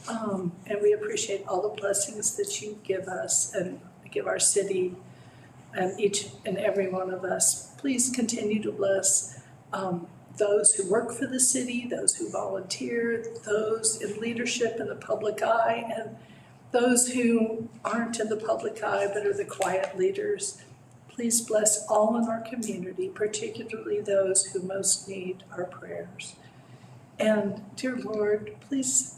And we appreciate all the blessings that you give us and give our city and each and every one of us. Please continue to bless those who work for the city, those who volunteer, those in leadership in the public eye, and those who aren't in the public eye but are the quiet leaders. Please bless all in our community, particularly those who most need our prayers. And dear Lord, please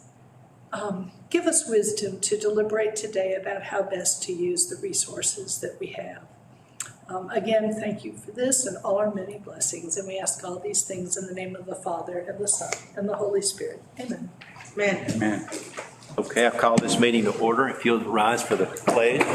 give us wisdom to deliberate today about how best to use the resources that we have. Again, thank you for this and all our many blessings. And we ask all these things in the name of the Father and the Son and the Holy Spirit. Amen. Amen. Amen. Okay, I call this meeting to order. If you'll rise for the pledge.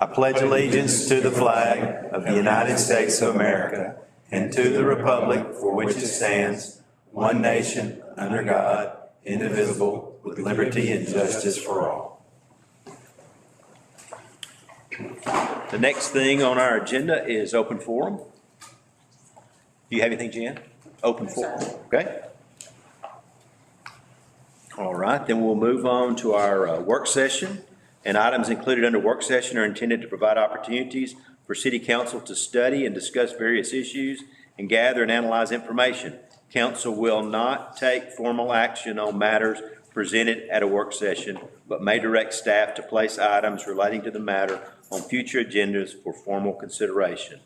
I pledge allegiance to the flag of the United States of America and to the republic for which it stands, one nation, under God, indivisible, with liberty and justice for all. The next thing on our agenda is open forum. Do you have anything, Jan? Open forum. Okay. All right, then we'll move on to our work session. And items included under work session are intended to provide opportunities for City Council to study and discuss various issues and gather and analyze information. Council will not take formal action on matters presented at a work session, but may direct staff to place items relating to the matter on future agendas for formal consideration.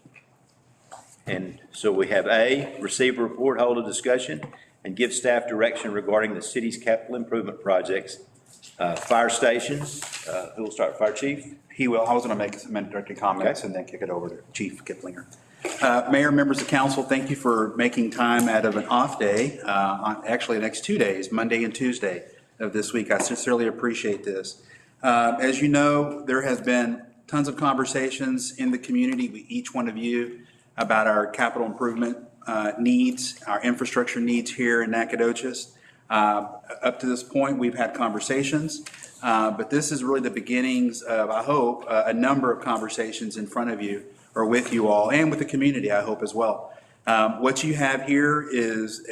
And so we have A, receive a report, hold a discussion, and give staff direction regarding the city's capital improvement projects. Fire stations, who will start? Fire chief? He will. I was going to make some introductory comments Okay. and then kick it over to Chief Kiplinger. Mayor, members of council, thank you for making time out of an off day, on actually the next 2 days, Monday and Tuesday of this week. I sincerely appreciate this. As you know, there has been tons of conversations in the community with each one of you about our capital improvement needs, our infrastructure needs here in Nacogdoches. Up to this point, we've had conversations, but this is really the beginnings of, I hope, a number of conversations in front of you or with you all and with the community, I hope, as well. What you have here is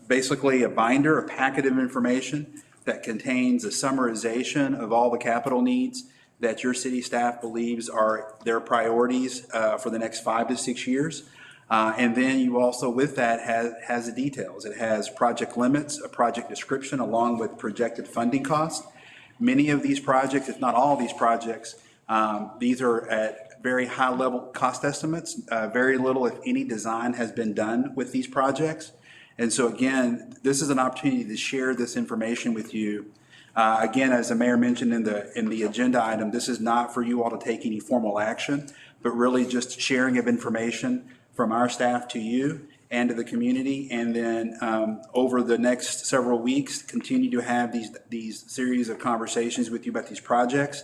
basically a binder, a packet of information that contains a summarization of all the capital needs that your city staff believes are their priorities for the next 5 to 6 years. And then you also, with that, has the details. It has project limits, a project description, along with projected funding costs. Many of these projects, if not all of these projects, these are at very high level cost estimates. Very little, if any, design has been done with these projects. And so again, this is an opportunity to share this information with you. Again, as the mayor mentioned in the agenda item, this is not for you all to take any formal action, but really just sharing of information from our staff to you and to the community. And then over the next several weeks, continue to have these series of conversations with you about these projects.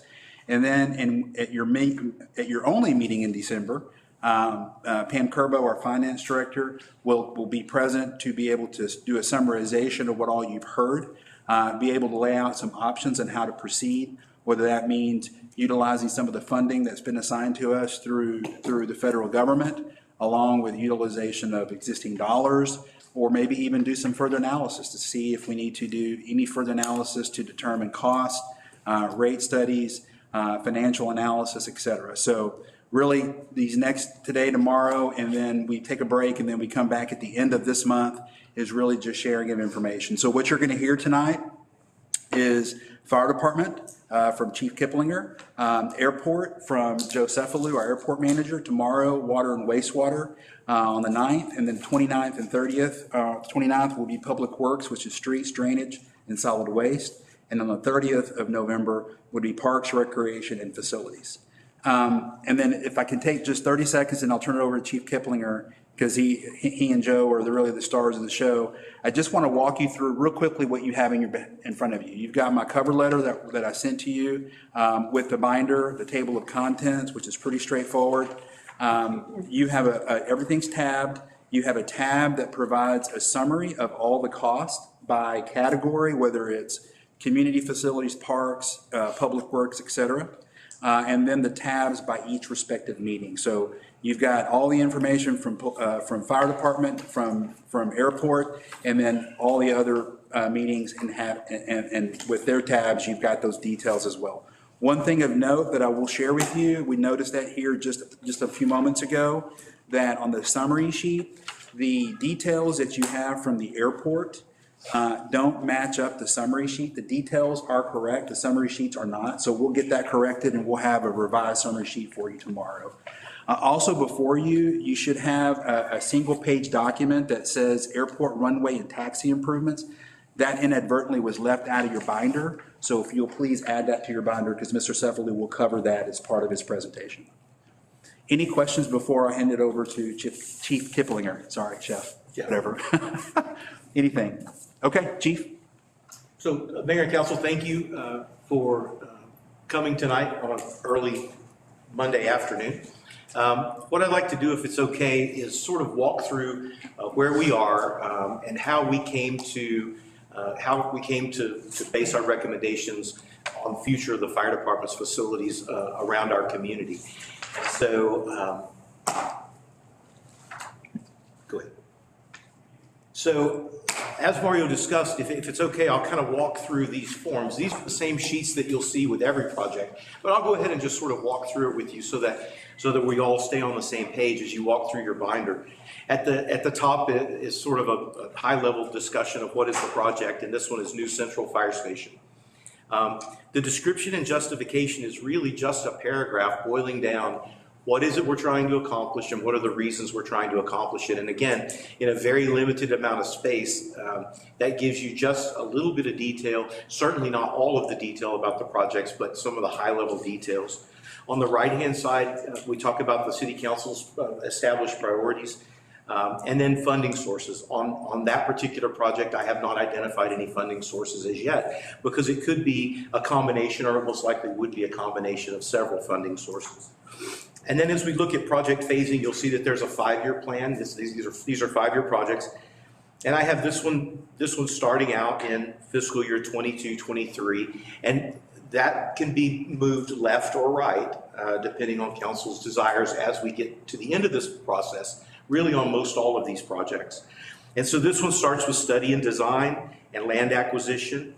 And then at your only meeting in December, Pam Kerbo, our finance director, will be present to be able to do a summarization of what all you've heard, be able to lay out some options on how to proceed, whether that means utilizing some of the funding that's been assigned to us through the federal government, along with utilization of existing dollars, or maybe even do some further analysis to see if we need to do any further analysis to determine cost, rate studies, financial analysis, et cetera. So really these next today, tomorrow, and then we take a break and then we come back at the end of this month is really just sharing of information. So what you're going to hear tonight is fire department from Chief Kiplinger, airport from Joe Cephalou, our airport manager. Tomorrow, water and wastewater on the 9th, and then 29th and 30th. 29th will be public works, which is streets, drainage, and solid waste. And on the 30th of November would be parks, recreation, and facilities. And then if I can take just 30 seconds and I'll turn it over to Chief Kiplinger, because he and Joe are really the stars of the show. I just want to walk you through real quickly what you have in front of you. You've got my cover letter that I sent to you with the binder, the table of contents, which is pretty straightforward. You have everything's tabbed. You have a tab that provides a summary of all the costs by category, whether it's community facilities, parks, public works, et cetera. And then the tabs by each respective meeting. So You've got all the information from fire department, from airport, and then all the other meetings, and with their tabs, you've got those details as well. One thing of note that I will share with you, we noticed that here just a few moments ago, that on the summary sheet, the details that you have from the airport don't match up the summary sheet. The details are correct, the summary sheets are not. So we'll get that corrected and we'll have a revised summary sheet for you tomorrow. Also before you, you should have a single page document that says airport runway and taxi improvements. That inadvertently was left out of your binder. So if you'll please add that to your binder, because Mr. Sefferly will cover that as part of his presentation. Any questions before I hand it over to Chief Kiplinger? Sorry, Chef, whatever. Anything? Okay, Chief. So, Mayor and Council, thank you for coming tonight on an early Monday afternoon. What I'd like to do, if it's okay, is sort of walk through where we are and how we came to base our recommendations on the future of the fire department's facilities around our community. So, go ahead. So, as Mario discussed, if it's okay, I'll kind of walk through these forms. These are the same sheets that you'll see with every project, but I'll go ahead and just sort of walk through it with you so that we all stay on the same page as you walk through your binder. At the top is sort of a high-level discussion of what is the project, and this one is New Central Fire Station. The description and justification is really just a paragraph boiling down what is it we're trying to accomplish and what are the reasons we're trying to accomplish it. And again, in a very limited amount of space, that gives you just a little bit of detail, certainly not all of the detail about the projects, but some of the high-level details. On the right-hand side, we talk about the City Council's established priorities. And then funding sources. On that particular project, I have not identified any funding sources as yet because it could be a combination, or it most likely would be a combination of several funding sources. And then as we look at project phasing, you'll see that there's a 5-year plan. These are 5-year projects. And I have this one starting out in fiscal year 22-23. And that can be moved left or right, depending on council's desires as we get to the end of this process, really on most all of these projects. And so this one starts with study and design and land acquisition.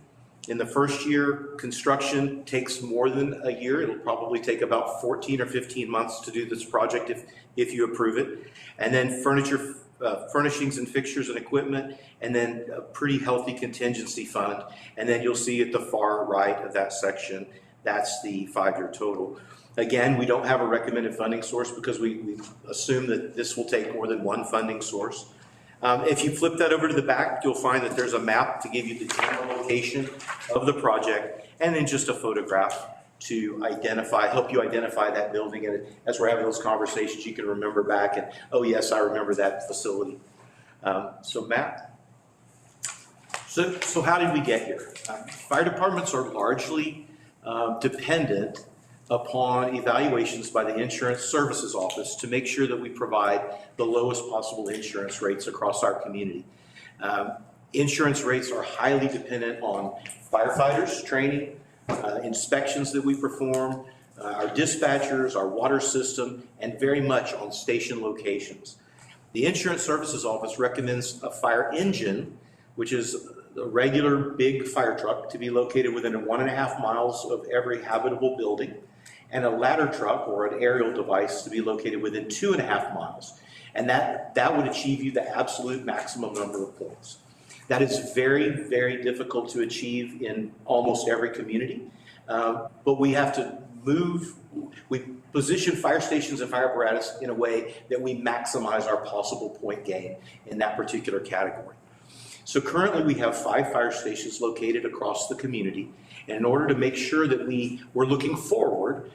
In the first year, construction takes more than a year. It'll probably take about 14 or 15 months to do this project if you approve it. And then furnishings and fixtures and equipment, and then a pretty healthy contingency fund. And then you'll see at the far right of that section, that's the 5-year total. Again, we don't have a recommended funding source because we assume that this will take more than one funding source. If you flip that over to the back, you'll find that there's a map to give you the general location of the project, and then just a photograph to help you identify that building. And as we're having those conversations, you can remember back and, oh yes, I remember that facility. So Matt, so how did we get here? Fire departments are largely dependent upon evaluations by the Insurance Services Office to make sure that we provide the lowest possible insurance rates across our community. Insurance rates are highly dependent on firefighters training, inspections that we perform, our dispatchers, our water system, and very much on station locations. The Insurance Services Office recommends a fire engine, which is a regular big fire truck, to be located within 1.5 miles of every habitable building, and a ladder truck or an aerial device to be located within 2.5 miles. And that would achieve you the absolute maximum number of points. That is very, very difficult to achieve in almost every community. But we have to we position fire stations and fire apparatus in a way that we maximize our possible point gain in that particular category. So currently we have 5 fire stations located across the community. And in order to make sure that we're looking forward,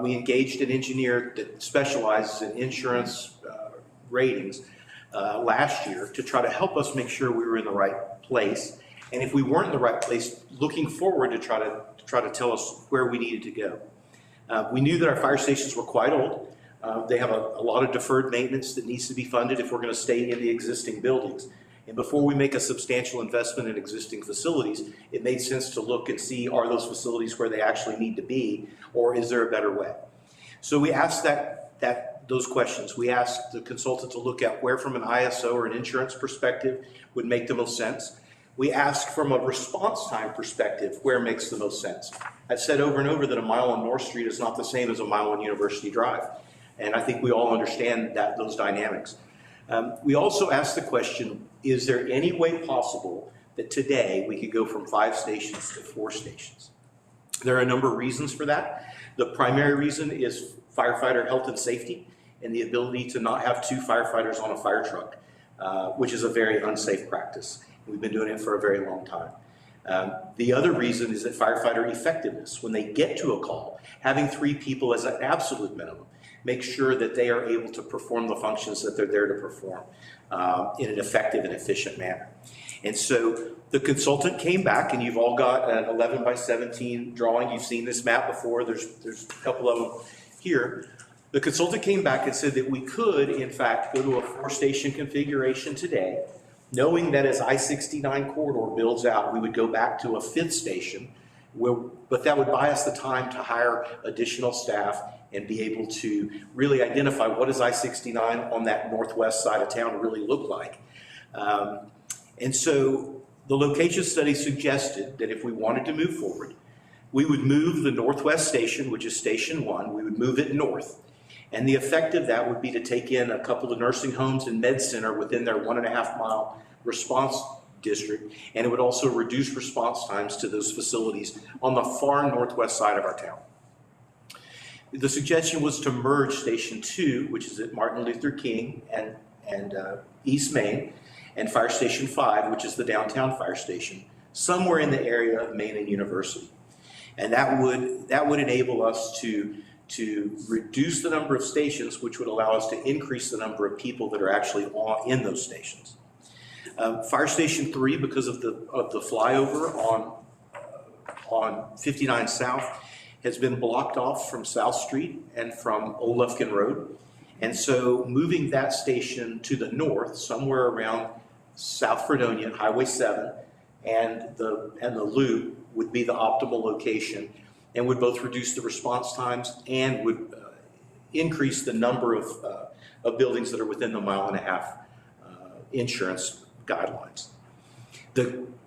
we engaged an engineer that specializes in insurance ratings last year to try to help us make sure we were in the right place. And if we weren't in the right place, looking forward to try to tell us where we needed to go. We knew that our fire stations were quite old. They have a lot of deferred maintenance that needs to be funded if we're going to stay in the existing buildings. And before we make a substantial investment in existing facilities, it made sense to look and see, are those facilities where they actually need to be, or is there a better way? So we asked that those questions. We asked the consultant to look at where from an ISO or an insurance perspective would make the most sense. We asked from a response time perspective where makes the most sense. I've said over and over that a mile on North Street is not the same as a mile on University Drive. And I think we all understand those dynamics. We also asked the question, is there any way possible that today we could go from 5 stations to 4 stations? There are a number of reasons for that. The primary reason is firefighter health and safety and the ability to not have 2 firefighters on a fire truck, which is a very unsafe practice. We've been doing it for a very long time. The other reason is that firefighter effectiveness. When they get to a call, having 3 people as an absolute minimum make sure that they are able to perform the functions that they're there to perform in an effective and efficient manner. And so the consultant came back, and you've all got an 11 by 17 drawing. You've seen this map before. There's a couple of them here. The consultant came back and said that we could, in fact, go to a 4-station configuration today, knowing that as I-69 corridor builds out, we would go back to a 5th station, but that would buy us the time to hire additional staff and be able to really identify what does I-69 on that northwest side of town really look like. And so the location study suggested that if we wanted to move forward, we would move the northwest station, which is Station 1, we would move it north. And the effect of that would be to take in a couple of nursing homes and med center within their 1.5-mile response district, and it would also reduce response times to those facilities on the far northwest side of our town. The suggestion was to merge Station 2, which is at Martin Luther King and East Main, and Fire Station 5, which is the downtown fire station, somewhere in the area of Main and University. And that would enable us to reduce the number of stations, which would allow us to increase the number of people that are actually in those stations. Fire Station 3, because of the flyover on 59 South, has been blocked off from South Street and from Olufrican Road. And so moving that station to the north, somewhere around South Fredonia, Highway 7, and the loop would be the optimal location, and would both reduce the response times and would increase the number of buildings that are within the 1.5-mile insurance guidelines.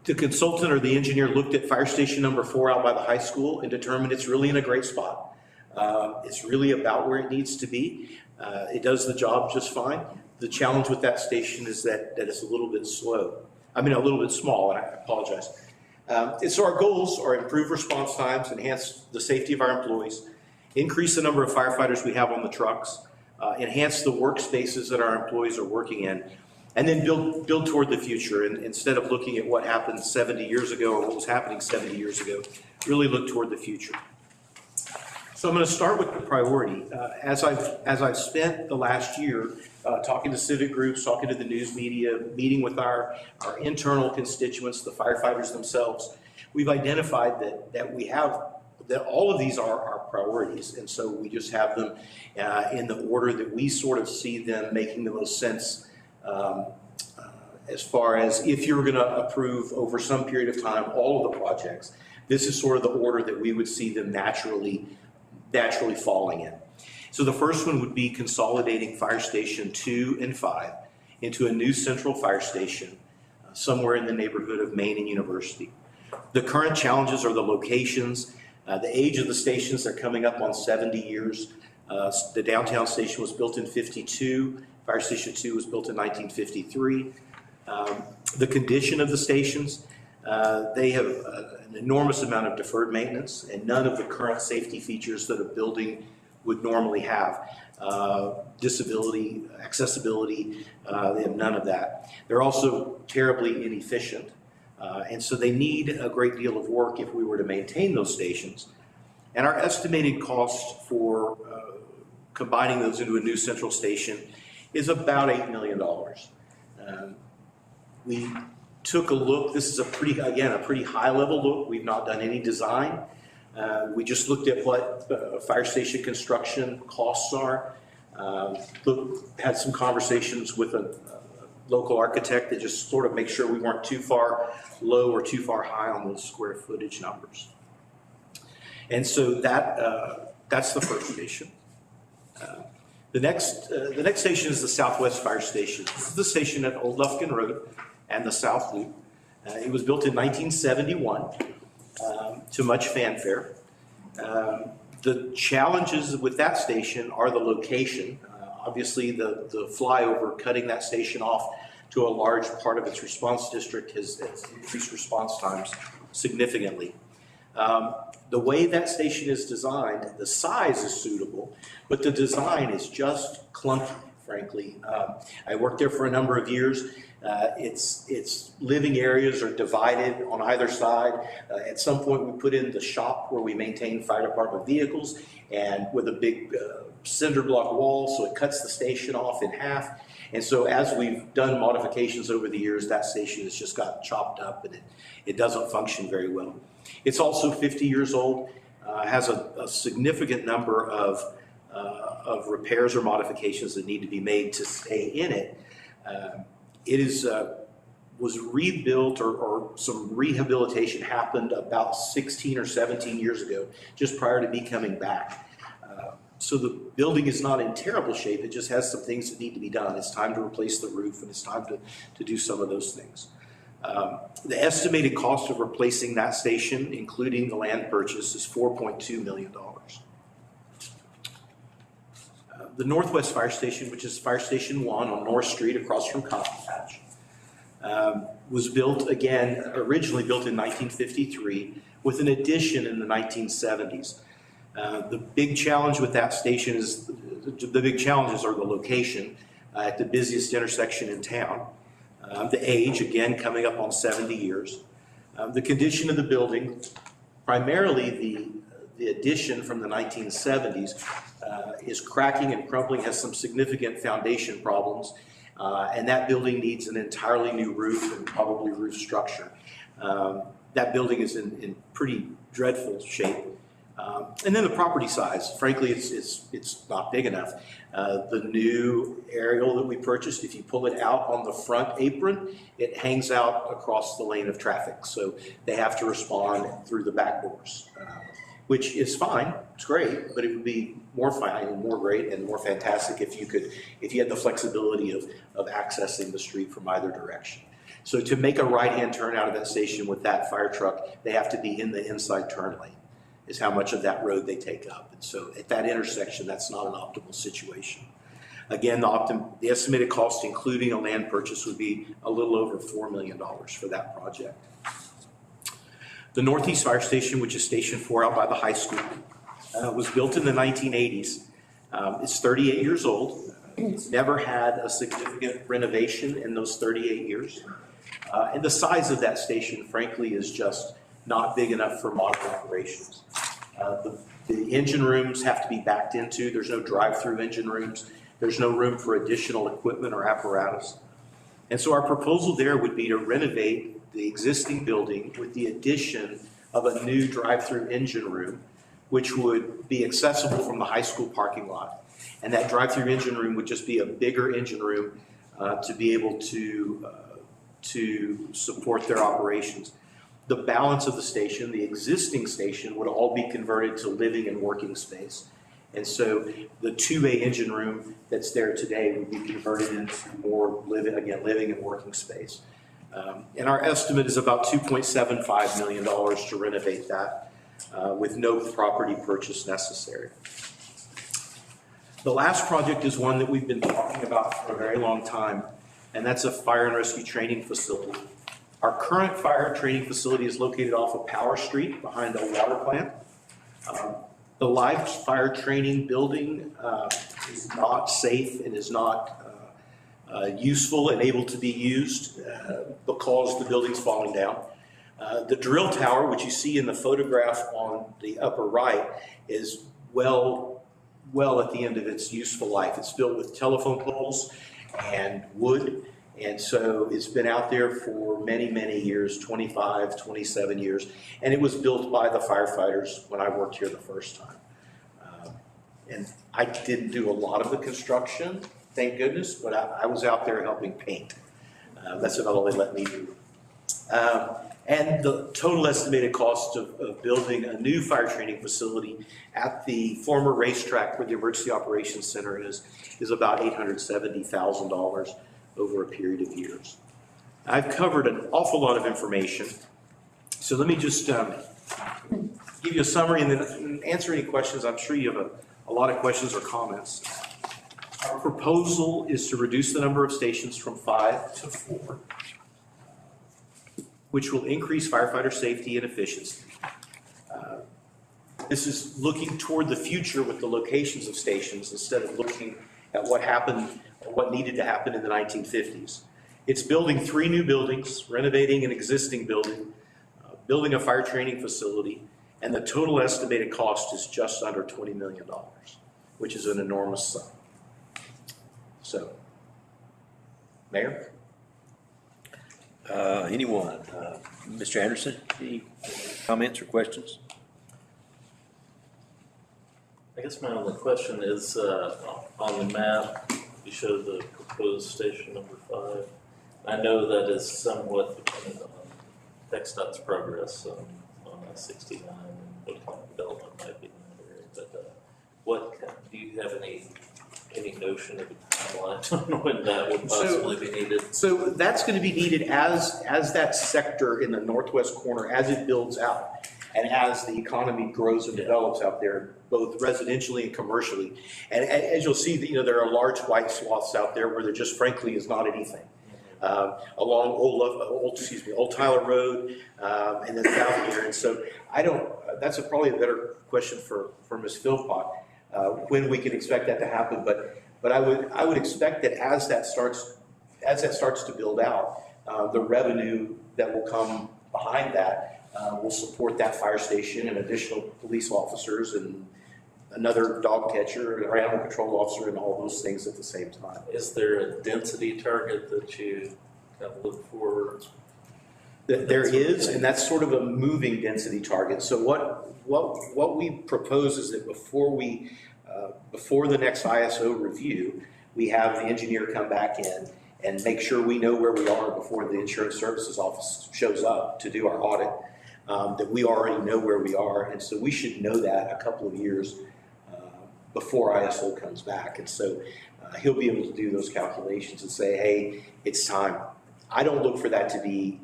The consultant or the engineer looked at fire station number 4 out by the high school and determined it's really in a great spot. It's really about where it needs to be. It does the job just fine. The challenge with that station is that it's a little bit a little bit small, and I apologize. And so our goals are improve response times, enhance the safety of our employees, increase the number of firefighters we have on the trucks, enhance the workspaces that our employees are working in, and then build toward the future. And instead of looking at what happened 70 years ago or what was happening 70 years ago, really look toward the future. So I'm going to start with the priority. As I've spent the last year talking to civic groups, talking to the news media, meeting with our internal constituents, the firefighters themselves, we've identified that all of these are our priorities. And so we just have them in the order that we sort of see them making the most sense, as far as if you're going to approve over some period of time all of the projects, this is sort of the order that we would see them naturally falling in. So the first one would be consolidating Fire Station 2 and 5 into a new central fire station somewhere in the neighborhood of Main and University. The current challenges are the locations, the age of the stations. They're coming up on 70 years. The downtown station was built in 52. Fire Station 2 was built in 1953. The condition of the stations, they have an enormous amount of deferred maintenance and none of the current safety features that a building would normally have. Disability, accessibility, they have none of that. They're also terribly inefficient. And so they need a great deal of work if we were to maintain those stations. And our estimated cost for combining those into a new central station is about $8 million. We took a look. This is a pretty high level look. We've not done any design. We just looked at what fire station construction costs are. Had some conversations with a local architect that just sort of make sure we weren't too far low or too far high on those square footage numbers. And so that's the first station. The next station is the Southwest Fire Station. This is the station at Old Lufkin Road and the South Loop. It was built in 1971 to much fanfare. The challenges with that station are the location. Obviously, the flyover cutting that station off to a large part of its response district has increased response times significantly. The way that station is designed, the size is suitable, but the design is just clunky, frankly. I worked there for a number of years. Its living areas are divided on either side. At some point, we put in the shop where we maintain fire department vehicles, and with a big cinder block wall, so it cuts the station off in half. And so as we've done modifications over the years, that station has just got chopped up, and it doesn't function very well. It's also 50 years old, has a significant number of repairs or modifications that need to be made to stay in it. Was rebuilt or some rehabilitation happened about 16 or 17 years ago, just prior to me coming back. So the building is not in terrible shape. It just has some things that need to be done. It's time to replace the roof, and it's time to do some of those things. The estimated cost of replacing that station, including the land purchase, is $4.2 million. The Northwest Fire Station, which is Fire Station 1 on North Street across from Cotton Patch, was built again, originally built in 1953, with an addition in the 1970s. The big challenge with that station is, the big challenges are the location at the busiest intersection in town. The age, again, coming up on 70 years. The condition of the building, primarily the addition from the 1970s, is cracking and crumbling, has some significant foundation problems, and that building needs an entirely new roof and probably roof structure. That building is in pretty dreadful shape. And then the property size, frankly, it's not big enough. The new aerial that we purchased, if you pull it out on the front apron, it hangs out across the lane of traffic. So they have to respond through the back doors, which is fine. It's great, but it would be more fine and more great and more fantastic if you had the flexibility of accessing the street from either direction. So to make a right-hand turn out of that station with that fire truck, they have to be in the inside turn lane, is how much of that road they take up. And so at that intersection, that's not an optimal situation. Again, the estimated cost, including a land purchase, would be a little over $4 million for that project. The Northeast Fire Station, which is Station 4 out by the high school, was built in the 1980s. It's 38 years old. It's never had a significant renovation in those 38 years. And the size of that station, frankly, is just not big enough for modern operations. The engine rooms have to be backed into. There's no drive-through engine rooms. There's no room for additional equipment or apparatus. And so our proposal there would be to renovate the existing building with the addition of a new drive-through engine room, which would be accessible from the high school parking lot. And that drive-through engine room would just be a bigger engine room to be able to support their operations. The balance of the station, the existing station, would all be converted to living and working space. And so the 2A engine room that's there today would be converted into more living and working space. And our estimate is about $2.75 million to renovate that with no property purchase necessary. The last project is one that we've been talking about for a very long time, and that's a fire and rescue training facility. Our current fire training facility is located off of Power Street behind a water plant. The live fire training building is not safe and is not useful and able to be used because the building's falling down. The drill tower, which you see in the photograph on the upper right, is well at the end of its useful life. It's built with telephone poles and wood. And so it's been out there for many, many years, 25, 27 years. And it was built by the firefighters when I worked here the first time. And I didn't do a lot of the construction, thank goodness, but I was out there helping paint. That's about all they let me do. And the total estimated cost of building a new fire training facility at the former racetrack where the Emergency Operations Center is about $870,000 over a period of years. I've covered an awful lot of information, so let me just give you a summary and then answer any questions. I'm sure you have a lot of questions or comments. Our proposal is to reduce the number of stations from 5 to 4, which will increase firefighter safety and efficiency. This is looking toward the future with the locations of stations instead of looking at what happened or what needed to happen in the 1950s. It's building 3 new buildings, renovating an existing building, building a fire training facility, and the total estimated cost is just under $20 million, which is an enormous sum. So, Mayor? Anyone? Mr. Anderson, any comments or questions? I guess my only question is, on the map, you show the proposed station number 5. I know that is somewhat dependent on TxDOT's progress on 69 and what kind of development might be in that area. But do you have any notion of a timeline on when that would possibly be needed? So that's going to be needed as that sector in the northwest corner, as it builds out and as the economy grows and develops out there, both residentially and commercially. And as you'll see, that there are large white swaths out there where there just frankly is not anything. Along Old Tyler Road, and then south here. And so that's probably a better question for Ms. Philpott, when we can expect that to happen. But I would expect that as that starts to build out, the revenue that will come behind that will support that fire station and additional police officers and another dog catcher, or animal control officer, and all those things at the same time. Is there a density target that you kind of look for? There is, and that's sort of a moving density target. So what we propose is that before the next ISO review, we have the engineer come back in and make sure we know where we are before the Insurance Services Office shows up to do our audit, that we already know where we are. And so we should know that a couple of years before ISO comes back. And so he'll be able to do those calculations and say, hey, it's time. I don't look for that to be,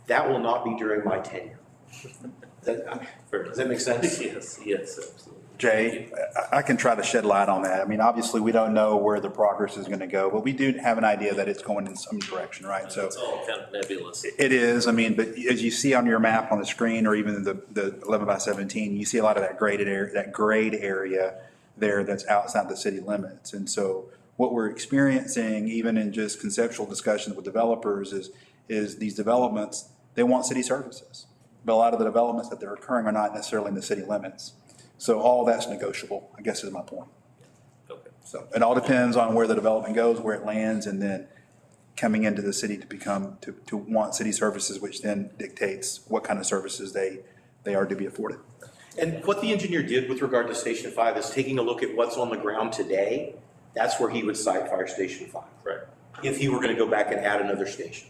that will not be during my tenure. Does that make sense? Yes, absolutely. Jay, I can try to shed light on that. I mean, obviously, we don't know where the progress is going to go, but we do have an idea that it's going in some direction, right? So it's all kind of nebulous. It is. I mean, but as you see on your map on the screen, or even the 11 by 17, you see a lot of that graded area, that grade area there that's outside the city limits. And so what we're experiencing, even in just conceptual discussions with developers, is these developments, they want city services. But a lot of the developments that they're occurring are not necessarily in the city limits. So all that's negotiable, I guess, is my point. Okay. So it all depends on where the development goes, where it lands, and then coming into the city to want city services, which then dictates what kind of services they are to be afforded. And what the engineer did with regard to Station 5 is taking a look at what's on the ground today. That's where he would site Fire Station 5. Right. If he were going to go back and add another station.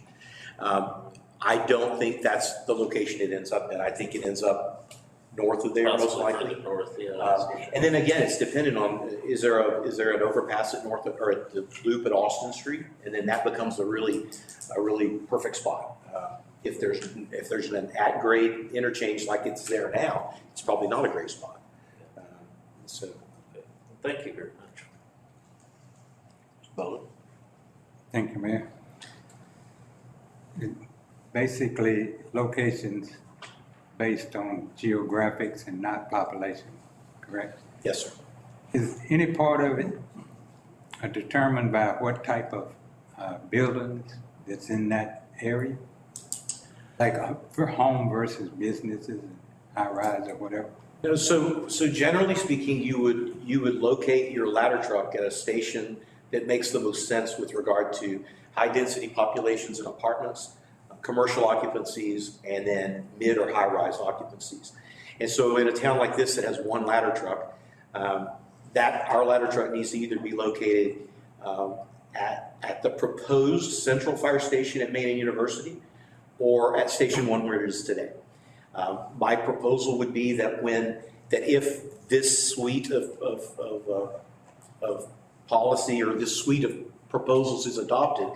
I don't think that's the location it ends up in. I think it ends up north of there, most likely. North, yeah. And then again, it's dependent on, is there an overpass at North, or at the loop at Austin Street? And then that becomes a really perfect spot. If there's an at-grade interchange like it's there now, it's probably not a great spot. So, Okay. Thank you very much. Bowden. Thank you, Mayor. Basically, locations based on geographics and not population, correct? Yes, sir. Is any part of it determined by what type of buildings that's in that area? Like for home versus businesses, high rise or whatever? No, so generally speaking, you would locate your ladder truck at a station that makes the most sense with regard to high density populations and apartments, commercial occupancies, and then mid or high rise occupancies. And so in a town like this that has one ladder truck, our ladder truck needs to either be located at the proposed central fire station at Maine and University, or at Station 1 where it is today. My proposal would be that if this suite of policy or this suite of proposals is adopted,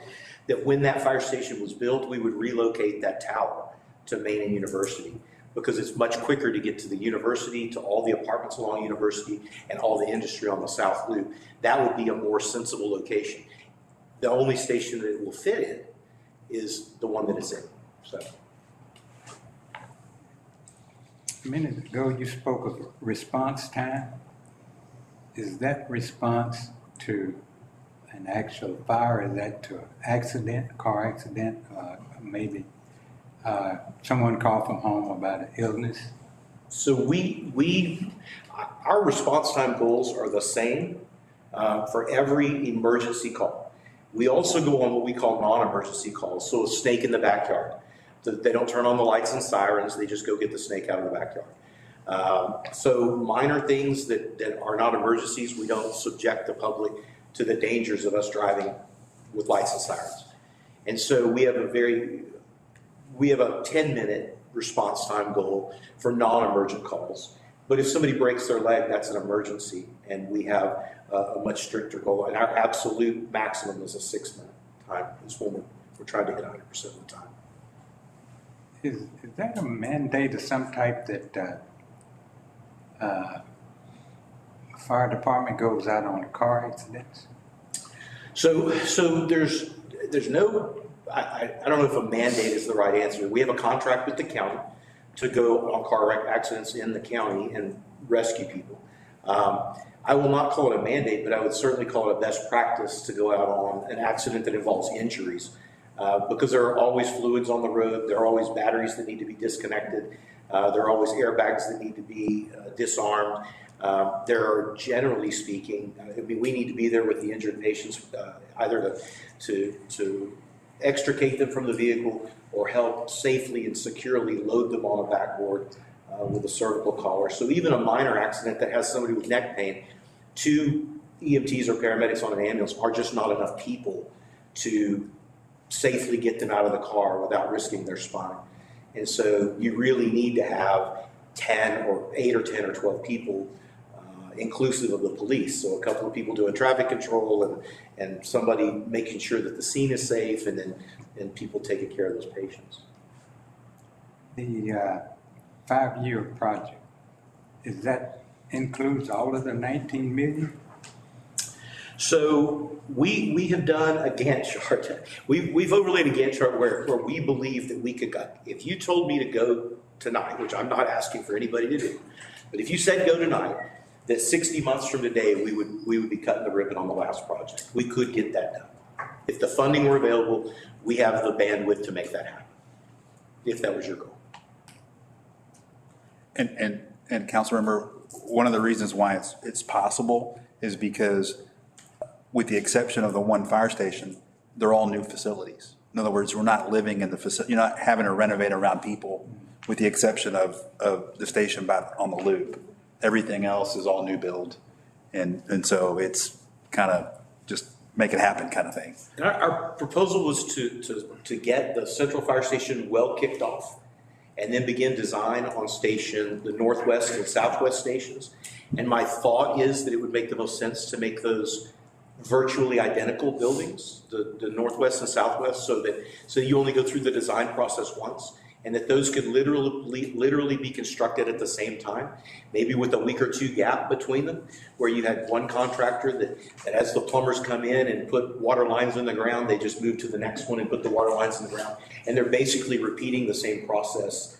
that when that fire station was built, we would relocate that tower to Main and University, because it's much quicker to get to the university, to all the apartments along University, and all the industry on the South Loop. That would be a more sensible location. The only station that it will fit in is the one that it's in, so. A minute ago, you spoke of response time. Is that response to an actual fire? Is that to an accident, car accident, maybe someone called from home about an illness? So our response time goals are the same for every emergency call. We also go on what we call non-emergency calls. So a snake in the backyard. They don't turn on the lights and sirens, they just go get the snake out of the backyard. So minor things that are not emergencies, we don't subject the public to the dangers of us driving with lights and sirens. And so we have a 10-minute response time goal for non-emergent calls. But if somebody breaks their leg, that's an emergency, and we have a much stricter goal. And our absolute maximum is a 6-minute time. Is when we're trying to hit 100% of the time. Is that a mandate of some type that fire department goes out on car accidents? So there's no, I don't know if a mandate is the right answer. We have a contract with the county to go on car accidents in the county and rescue people. I will not call it a mandate, but I would certainly call it a best practice to go out on an accident that involves injuries. Because there are always fluids on the road, there are always batteries that need to be disconnected, there are always airbags that need to be disarmed. There are, generally speaking, we need to be there with the injured patients, either to extricate them from the vehicle or help safely and securely load them on a backboard with a cervical collar. So even a minor accident that has somebody with neck pain, 2 EMTs or paramedics on an ambulance are just not enough people to safely get them out of the car without risking their spine. And so you really need to have 8 or 10 or 12 people, inclusive of the police. So a couple of people doing traffic control and somebody making sure that the scene is safe, and people taking care of those patients. The 5-year project, that includes all of the 19 million? So we have done a Gantt chart. We've overlaid a Gantt chart where we believe that we could go. If you told me to go tonight, which I'm not asking for anybody to do, but if you said go tonight, that 60 months from today we would be cutting the ribbon on the last project. We could get that done. If the funding were available, we have the bandwidth to make that happen, if that was your goal. And Councilmember, one of the reasons why it's possible is because, with the exception of the one fire station, they're all new facilities. In other words, we're not living in the facility, you're not having to renovate around people, with the exception of the station on the loop. Everything else is all new build. And so it's kind of just make it happen kind of thing. Our proposal was to get the central fire station well kicked off and then begin design on the northwest and southwest stations. And my thought is that it would make the most sense to make those virtually identical buildings, the northwest and southwest, so you only go through the design process once, and that those could literally be constructed at the same time, maybe with a week or 2 gap between them, where you had one contractor that as the plumbers come in and put water lines in the ground, they just move to the next one and put the water lines in the ground. And they're basically repeating the same process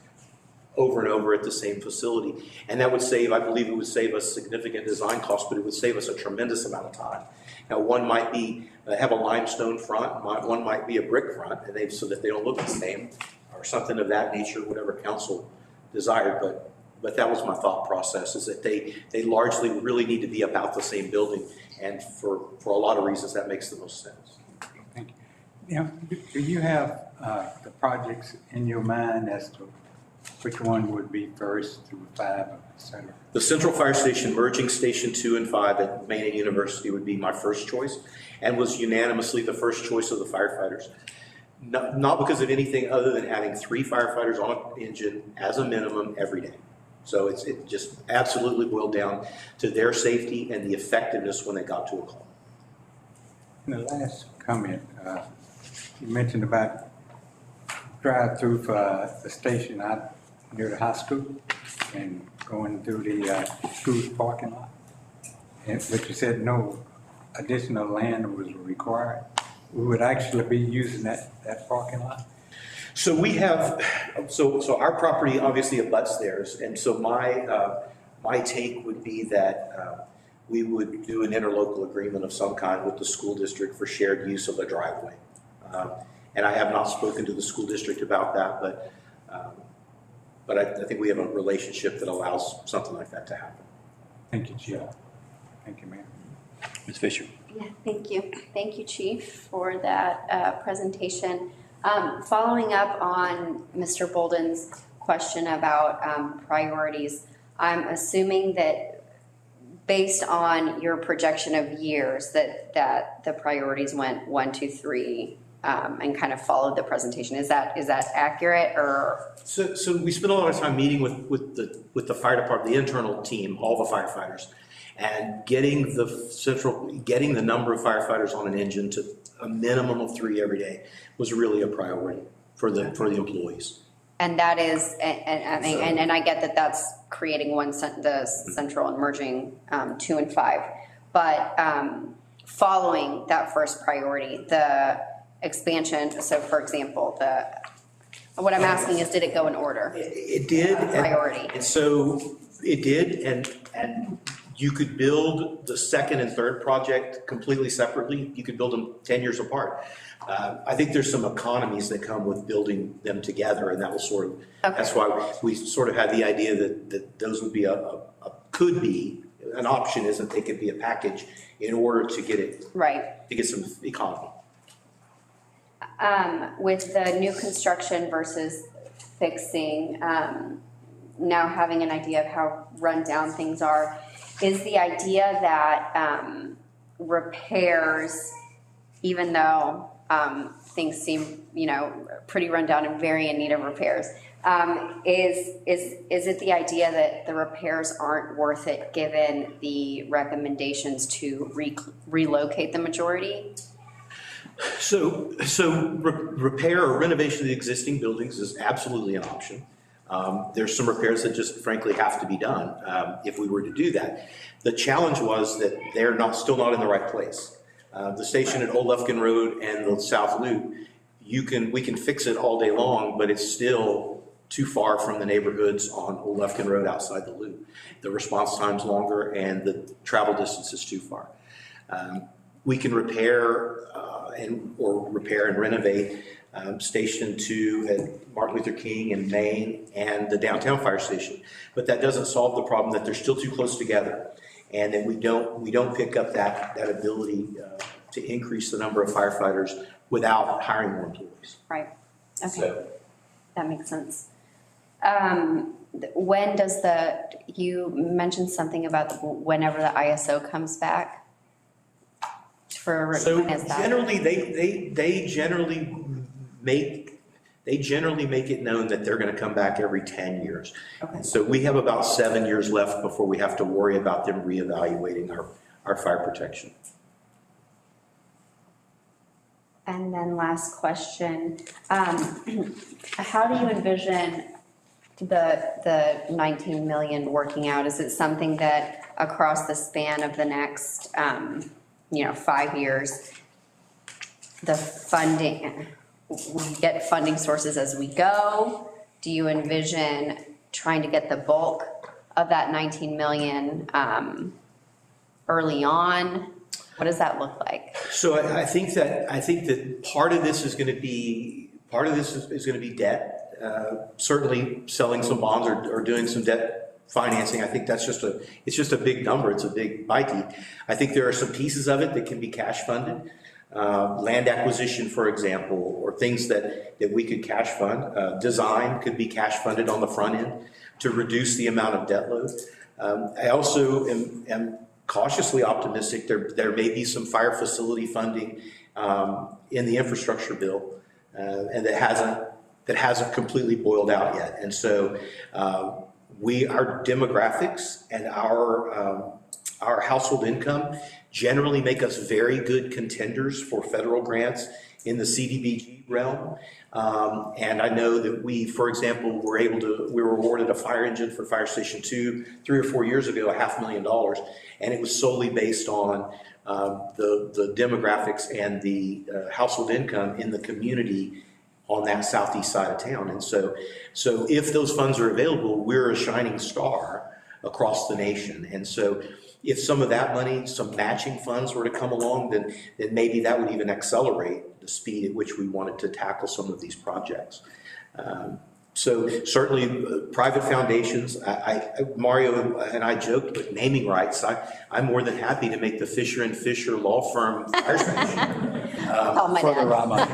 over and over at the same facility. And that would I believe it would save us significant design costs, but it would save us a tremendous amount of time. Now, one might be have a limestone front, one might be a brick front, and so that they don't look the same, or something of that nature, whatever council desired. But that was my thought process, is that they largely really need to be about the same building, and for a lot of reasons that makes the most sense. Thank you. Now, do you have the projects in your mind as to which one would be first through 5, et cetera? The Central Fire Station merging Station 2 and 5 at Maine and University would be my first choice, and was unanimously the first choice of the firefighters. not because of anything other than having 3 firefighters on an engine as a minimum every day. So it just absolutely boiled down to their safety and the effectiveness when they got to a call. In the last comment, you mentioned about drive-through for the station out near the high school and going through the school's parking lot. But you said no additional land was required. We would actually be using that parking lot? So we have, so our property obviously abuts theirs, and so my take would be that we would do an interlocal agreement of some kind with the school district for shared use of the driveway. And I have not spoken to the school district about that, but I think we have a relationship that allows something like that to happen. Thank you, Chief. Thank you, Mayor. Ms. Fisher? Yeah, thank you. Thank you, Chief, for that presentation. Following up on Mr. Bolden's question about priorities, I'm assuming that based on your projection of years that the priorities went 1, 2, 3 and kind of followed the presentation. Is that accurate so we spent a lot of time meeting with the fire department, the internal team, all the firefighters, and getting the number of firefighters on an engine to a minimum of 3 every day was really a priority for the employees. And that is, and I get that that's creating the central and merging 2 and 5, but following that first priority, the expansion. So, for example, what I'm asking is, did it go in order? It did. Priority. And so it did, and you could build the second and third project completely separately. You could build them 10 years apart. I think there's some economies that come with building them together, and that was sort of, okay. That's why we sort of had the idea that those would be could be an option, is that they could be a package in order to get it right, to get some economy. With the new construction versus fixing, now having an idea of how run down things are, is the idea that repairs, even though things seem, pretty run down and very in need of repairs, is it the idea that the repairs aren't worth it given the recommendations to relocate the majority? So repair or renovation of the existing buildings is absolutely an option. There's some repairs that just frankly have to be done if we were to do that. The challenge was that they're still not in the right place. The station at Olufrican Road and the South Loop, we can fix it all day long, but it's still too far from the neighborhoods on Olufrican Road outside the loop. The response time's longer and the travel distance is too far. We can repair and renovate Station 2 at Martin Luther King and Main and the downtown fire station, but that doesn't solve the problem that they're still too close together, and that we don't pick up that ability to increase the number of firefighters without hiring more employees. Right. Okay. So, that makes sense. When does you mentioned something about whenever the ISO comes back? So generally, they generally make it known that they're going to come back every 10 years. Okay. So we have about 7 years left before we have to worry about them reevaluating our fire protection. And then last question, how do you envision the 19 million working out? Is it something that across the span of the next 5 years, the funding, we get funding sources as we go? Do you envision trying to get the bulk of that 19 million early on? What does that look like? So I think that part of this is going to be debt. Certainly selling some bonds or doing some debt financing. I think it's just a big number. It's a big bite to eat. I think there are some pieces of it that can be cash funded. Land acquisition, for example, or things that we could cash fund. Design could be cash funded on the front end to reduce the amount of debt load. I also am cautiously optimistic there may be some fire facility funding in the infrastructure bill and that hasn't completely boiled out yet. And so our demographics and our household income generally make us very good contenders for federal grants in the CDBG realm. And I know that we, for example, we were awarded a fire engine for Fire Station 2 3 or 4 years ago, $500,000, and it was solely based on the demographics and the household income in the community on that southeast side of town. And so if those funds are available, we're a shining star across the nation. And so if some of that money, some matching funds were to come along, then maybe that would even accelerate the speed at which we wanted to tackle some of these projects. So certainly private foundations, Mario and I joked, but naming rights, I'm more than happy to make the Fisher and Fisher law firm fire station. For the Rama.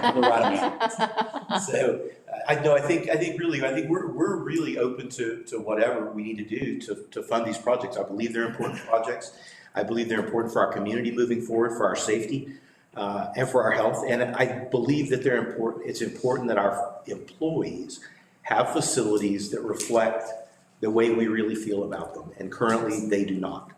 So I think we're really open to whatever we need to do to fund these projects. I believe they're important projects. I believe they're important for our community moving forward, for our safety, and for our health. And I believe that they're important. It's important that our employees have facilities that reflect the way we really feel about them. And currently they do not.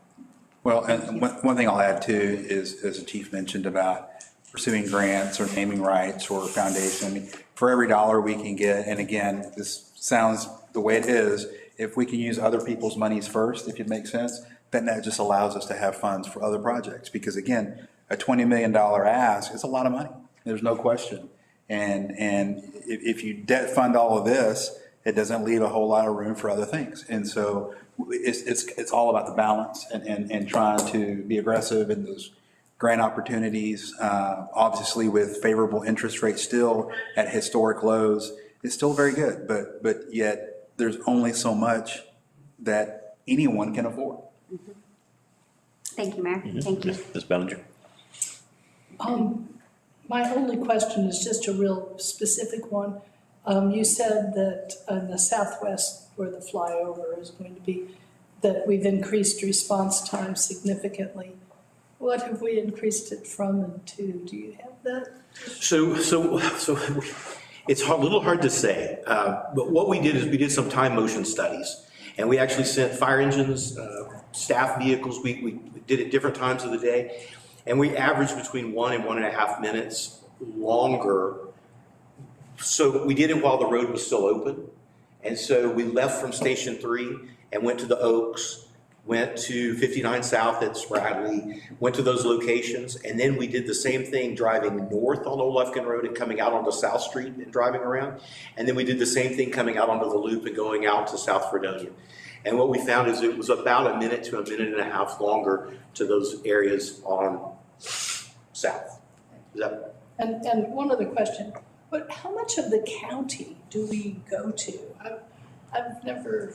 Well, and one thing I'll add too is, as the chief mentioned about pursuing grants or naming rights or foundation, I mean, for every dollar we can get, and again, this sounds the way it is, if we can use other people's monies first, if it makes sense, then that just allows us to have funds for other projects. Because again, a $20 million ask is a lot of money. There's no question. And if you debt fund all of this, it doesn't leave a whole lot of room for other things. And so it's all about the balance and trying to be aggressive in those grant opportunities. Obviously with favorable interest rates still at historic lows, it's still very good, but yet there's only so much that anyone can afford. Thank you, Mayor. Thank you. Ms. Bellinger? My only question is just a real specific one. You said that in the southwest where the flyover is going to be, that we've increased response time significantly. What have we increased it from and to? Do you have that? So it's a little hard to say, but what we did is we did some time motion studies, and we actually sent fire engines, staff vehicles. We did it different times of the day, and we averaged between 1 and 1.5 minutes longer. So we did it while the road was still open, and so we left from Station 3 and went to the Oaks, went to 59 South at Spradley, went to those locations, and then we did the same thing driving north on Olufrican Road and coming out onto South Street and driving around. And then we did the same thing coming out onto the Loop and going out to South Fredonia. And what we found is it was about 1 minute to 1.5 minutes longer to those areas on South. Is that? And one other question, but how much of the county do we go to? I've never.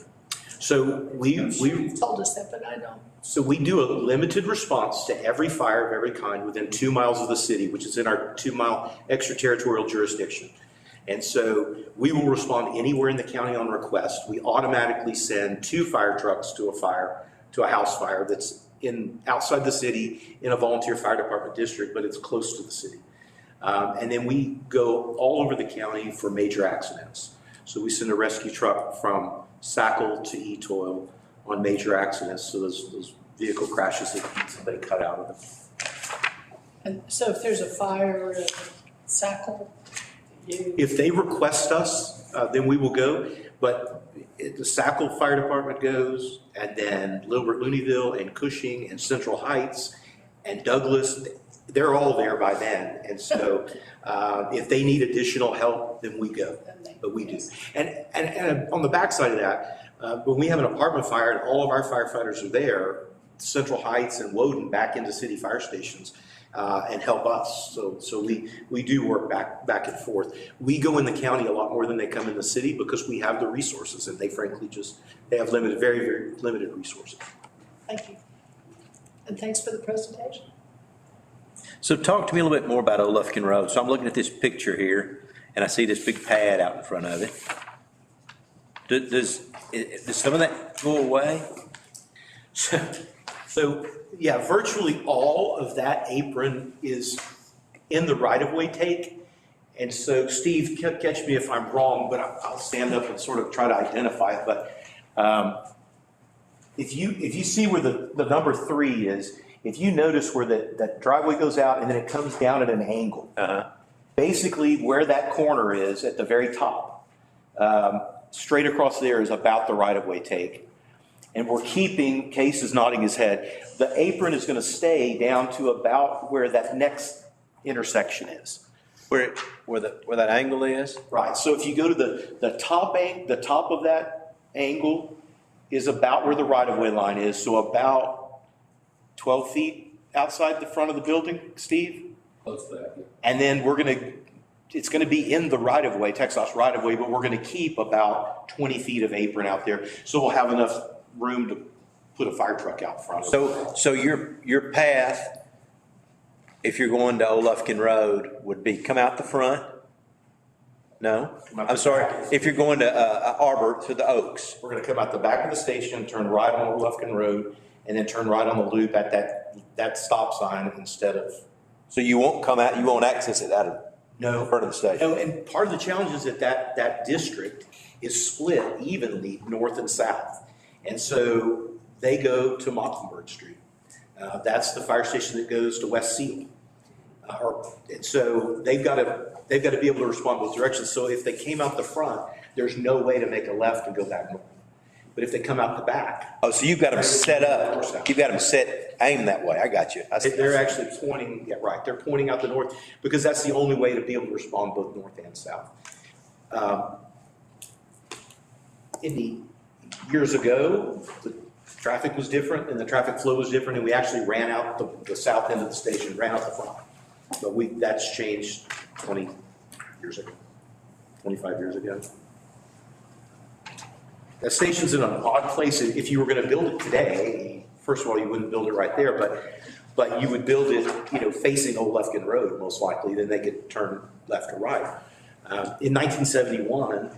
So You've told us that, but I don't. So we do a limited response to every fire of every kind within 2 miles of the city, which is in our 2-mile extraterritorial jurisdiction. And so we will respond anywhere in the county on request. We automatically send 2 fire trucks to a house fire that's outside the city in a volunteer fire department district, but it's close to the city. And then we go all over the county for major accidents. So we send a rescue truck from Sackle to Etoile on major accidents, so those vehicle crashes that get somebody cut out of them. And so if there's a fire at Sackle, If they request us, then we will go, but the Sackle Fire Department goes, and then Lilbert Looneyville and Cushing and Central Heights and Douglas, they're all there by then. And so if they need additional help, then we go, but we do. And on the backside of that, when we have an apartment fire and all of our firefighters are there, Central Heights and Woden back into city fire stations and help us. So we do work back and forth. We go in the county a lot more than they come in the city because we have the resources, and they frankly they have limited, very, very limited resources. Thank you. And thanks for the presentation. So talk to me a little bit more about Olufkin Road. So I'm looking at this picture here, and I see this big pad out in front of it. Does some of that go away? So yeah, virtually all of that apron is in the right-of-way take, And so, Steve, catch me if I'm wrong, but I'll stand up and sort of try to identify it. But if you see where the number 3 is, if you notice where that driveway goes out and then it comes down at an angle, basically where that corner is at the very top, straight across there is about the right-of-way take. And we're keeping, Case is nodding his head, the apron is going to stay down to about where that next intersection is. Where that angle is? Right, so if you go to the top of that angle is about where the right-of-way line is, so about 12 feet outside the front of the building, Steve? Close to that, yeah. And then it's gonna be in the right-of-way, Texas right-of-way, but we're gonna keep about 20 feet of apron out there, so we'll have enough room to put a fire truck out front. So your path, if you're going to Olufkin Road, would be come out the front? No? I'm sorry, if you're going to Arbor to the Oaks. We're gonna come out the back of the station, turn right on Lufkin Road, and then turn right on the loop at that stop sign instead of. So you won't come out, you won't access it out of No. front of the station? No, and part of the challenge is that district is split evenly north and south. And so they go to Mockingbird Street. That's the fire station that goes to West Seal. And so they've got to be able to respond both directions. So if they came out the front, there's no way to make a left and go back north. But if they come out the back. Oh, so you've got them set up, you've got them aimed that way, I got you. They're actually pointing, yeah, right, they're pointing out the north because that's the only way to be able to respond both north and south. In the years ago, the traffic was different and the traffic flow was different, and we actually ran out the south end of the station, ran out the front. But that's changed 20 years ago, 25 years ago. That station's in an odd place. If you were going to build it today, first of all, you wouldn't build it right there, but you would build it, facing Old Lufkin Road, most likely. Then they could turn left or right. In 1971,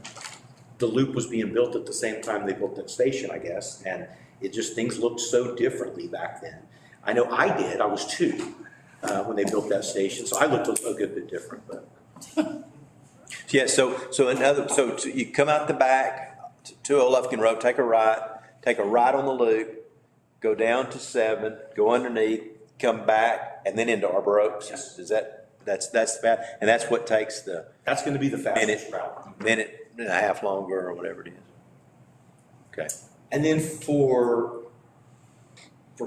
the loop was being built at the same time they built that station, I guess, and things looked so differently back then. I know I did. I was 2 when they built that station, so I looked a good bit different. But Yeah, so you come out the back to Olufkin Road, take a right on the loop, go down to 7, go underneath, come back, and then into Arbor Oaks. Yes. Is that's the path, and that's what takes the that's going to be the fastest route. minute and a half longer or whatever it is. Okay. And then for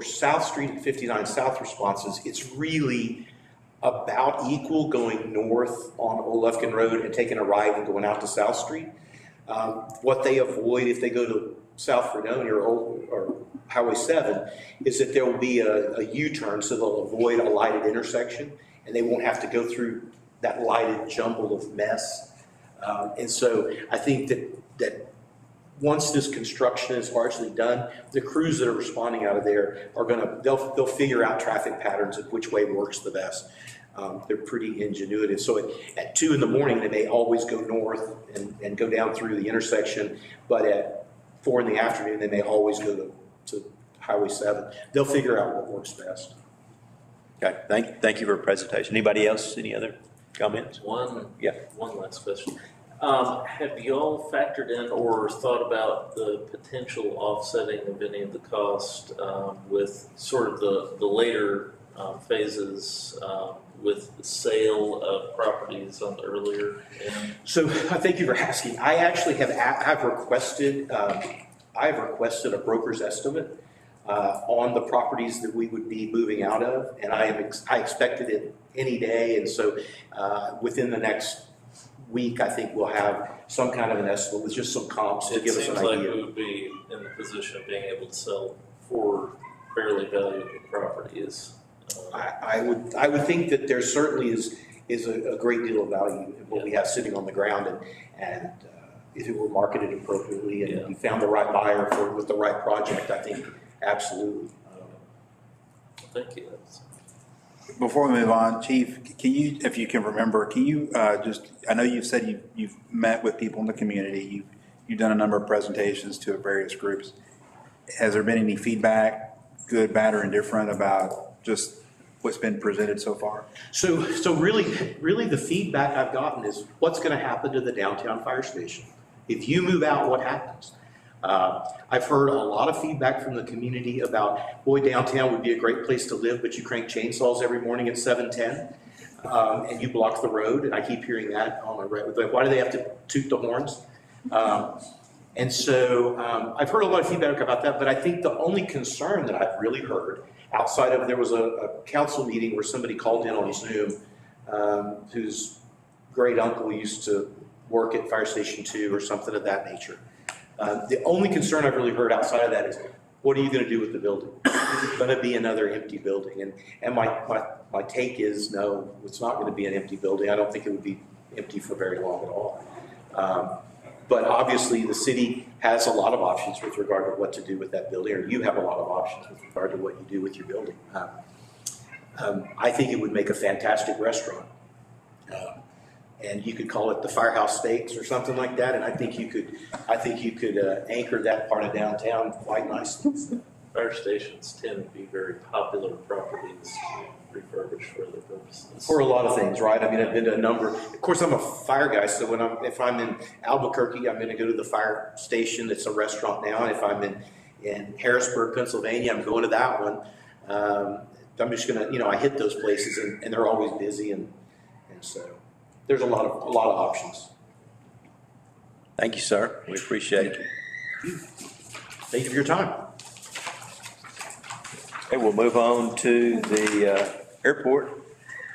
South Street and 59 South responses, it's really about equal going north on Old Lufkin Road and taking a right and going out to South Street. What they avoid if they go to South Fredonia or Highway 7 is that there will be a U-turn, so they'll avoid a lighted intersection and they won't have to go through that lighted jumble of mess. And so I think that once this construction is largely done, the crews that are responding out of there they'll figure out traffic patterns of which way works the best. They're pretty ingenuitive. So at 2 in the morning, they may always go north and go down through the intersection, but at 4 in the afternoon, they may always go to Highway 7. They'll figure out what works best. Okay, thank you for the presentation. Anybody else, any other comments? One last question. Have you all factored in or thought about the potential offsetting of any of the cost with sort of the later phases with the sale of properties on the earlier end? So thank you for asking. I actually have requested a broker's estimate on the properties that we would be moving out of, and I expected it any day, and so within the next week, I think we'll have some kind of an estimate with just some comps to give us an idea. It seems like we would be in the position of being able to sell 4 fairly valuable properties. I would think that there certainly is a great deal of value in what we have sitting on the ground, and if it were marketed appropriately and we found the right buyer with the right project, I think absolutely. Thank you. Before we move on, Chief, can you, if you can remember, I know you've said you've met with people in the community, you've done a number of presentations to various groups. Has there been any feedback, good, bad, or indifferent, about just what's been presented so far? So really the feedback I've gotten is what's going to happen to the downtown fire station? If you move out, what happens? I've heard a lot of feedback from the community about, boy, downtown would be a great place to live, but you crank chainsaws every morning at 7:10, and you block the road. And I keep hearing that on the road. Like, why do they have to toot the horns? And so I've heard a lot of feedback about that, but I think the only concern that I've really heard outside of, there was a council meeting where somebody called in on Zoom, whose great uncle used to work at Fire Station 2 or something of that nature. The only concern I've really heard outside of that is, what are you going to do with the building? Is it going to be another empty building? And my take is, no, it's not going to be an empty building. I don't think it would be empty for very long at all. But obviously, the city has a lot of options with regard to what to do with that building, or you have a lot of options with regard to what you do with your building. I think it would make a fantastic restaurant. And you could call it the Firehouse Steaks or something like that. And I think you could anchor that part of downtown quite nicely. Fire stations tend to be very popular properties to refurbish for their purposes. For a lot of things, right? I mean, I've been to a number. Of course, I'm a fire guy, so if I'm in Albuquerque, I'm going to go to the fire station. It's a restaurant now. And if I'm in Harrisburg, Pennsylvania, I'm going to that one. I'm just going to, I hit those places, and they're always busy, and so there's a lot of options. Thank you, sir. We appreciate it. Thank you for your time. Okay, we'll move on to the airport.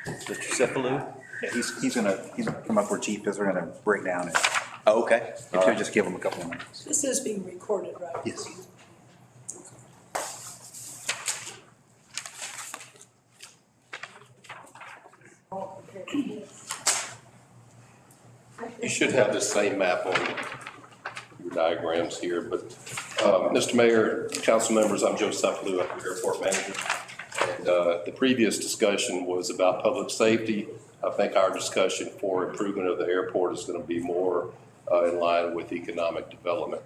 Mr. Cephalou. Yeah, he's gonna come up where Chief is. We're gonna break down it. Oh, okay. All right. Just give him a couple of minutes. This is being recorded, right? Yes. You should have the same map on your diagrams here, but Mr. Mayor, council members, I'm Joe Cephalou, I'm the airport manager. And the previous discussion was about public safety. I think our discussion for improvement of the airport is going to be more in line with economic development.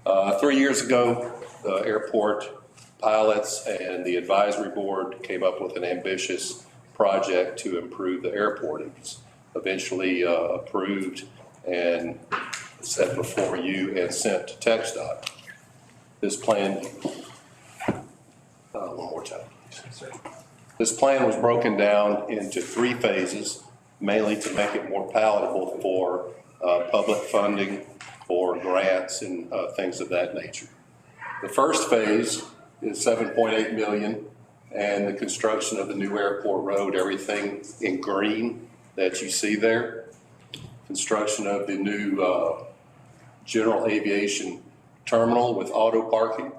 3 years ago, the airport pilots and the advisory board came up with an ambitious project to improve the airport. It was eventually approved and set before you and sent to TxDOT. This plan, one more time, please. This plan was broken down into 3 phases, mainly to make it more palatable for public funding, for grants and things of that nature. The first phase is $7.8 million, and the construction of the new Airport Road, everything in green that you see there. Construction of the new general aviation terminal with auto parking.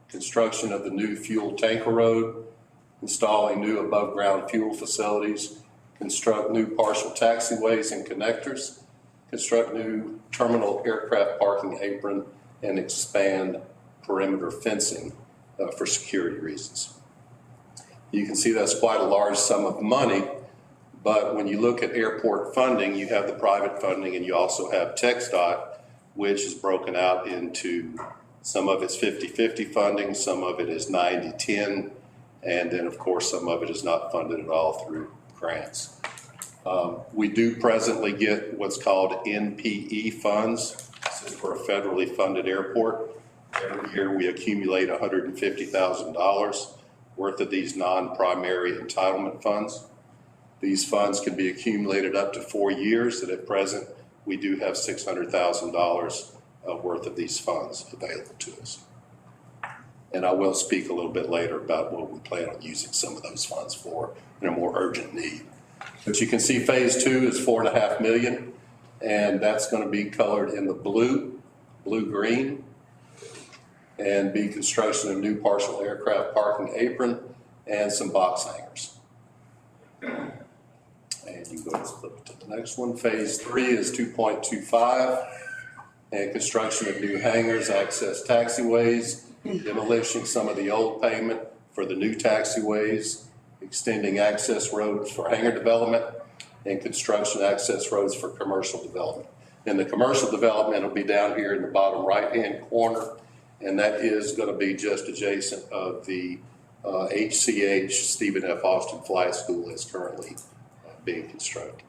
Construction of the new fuel tanker road. Installing new above ground fuel facilities. Construct new partial taxiways and connectors. Construct new terminal aircraft parking apron, and expand perimeter fencing for security reasons. You can see that's quite a large sum of money, but when you look at airport funding, you have the private funding and you also have TxDOT, which is broken out into some of it's 50-50 funding, some of it is 90-10, and then of course some of it is not funded at all through grants. We do presently get what's called NPE funds, since we're a federally funded airport. Every year we accumulate $150,000 worth of these non-primary entitlement funds. These funds can be accumulated up to 4 years, and at present we do have $600,000 worth of these funds available to us. And I will speak a little bit later about what we plan on using some of those funds for in a more urgent need. But you can see phase 2 is $4.5 million, and that's going to be colored in the blue-green, and be construction of new partial aircraft parking apron and some box hangers. And you go flip to the next one. Phase 3 is 2.25, and construction of new hangars, access taxiways, demolishing some of the old pavement for the new taxiways, extending access roads for hangar development, and construction access roads for commercial development. And the commercial development will be down here in the bottom right-hand corner, and that is going to be just adjacent of the HCH Stephen F. Austin Flight School is currently being constructed.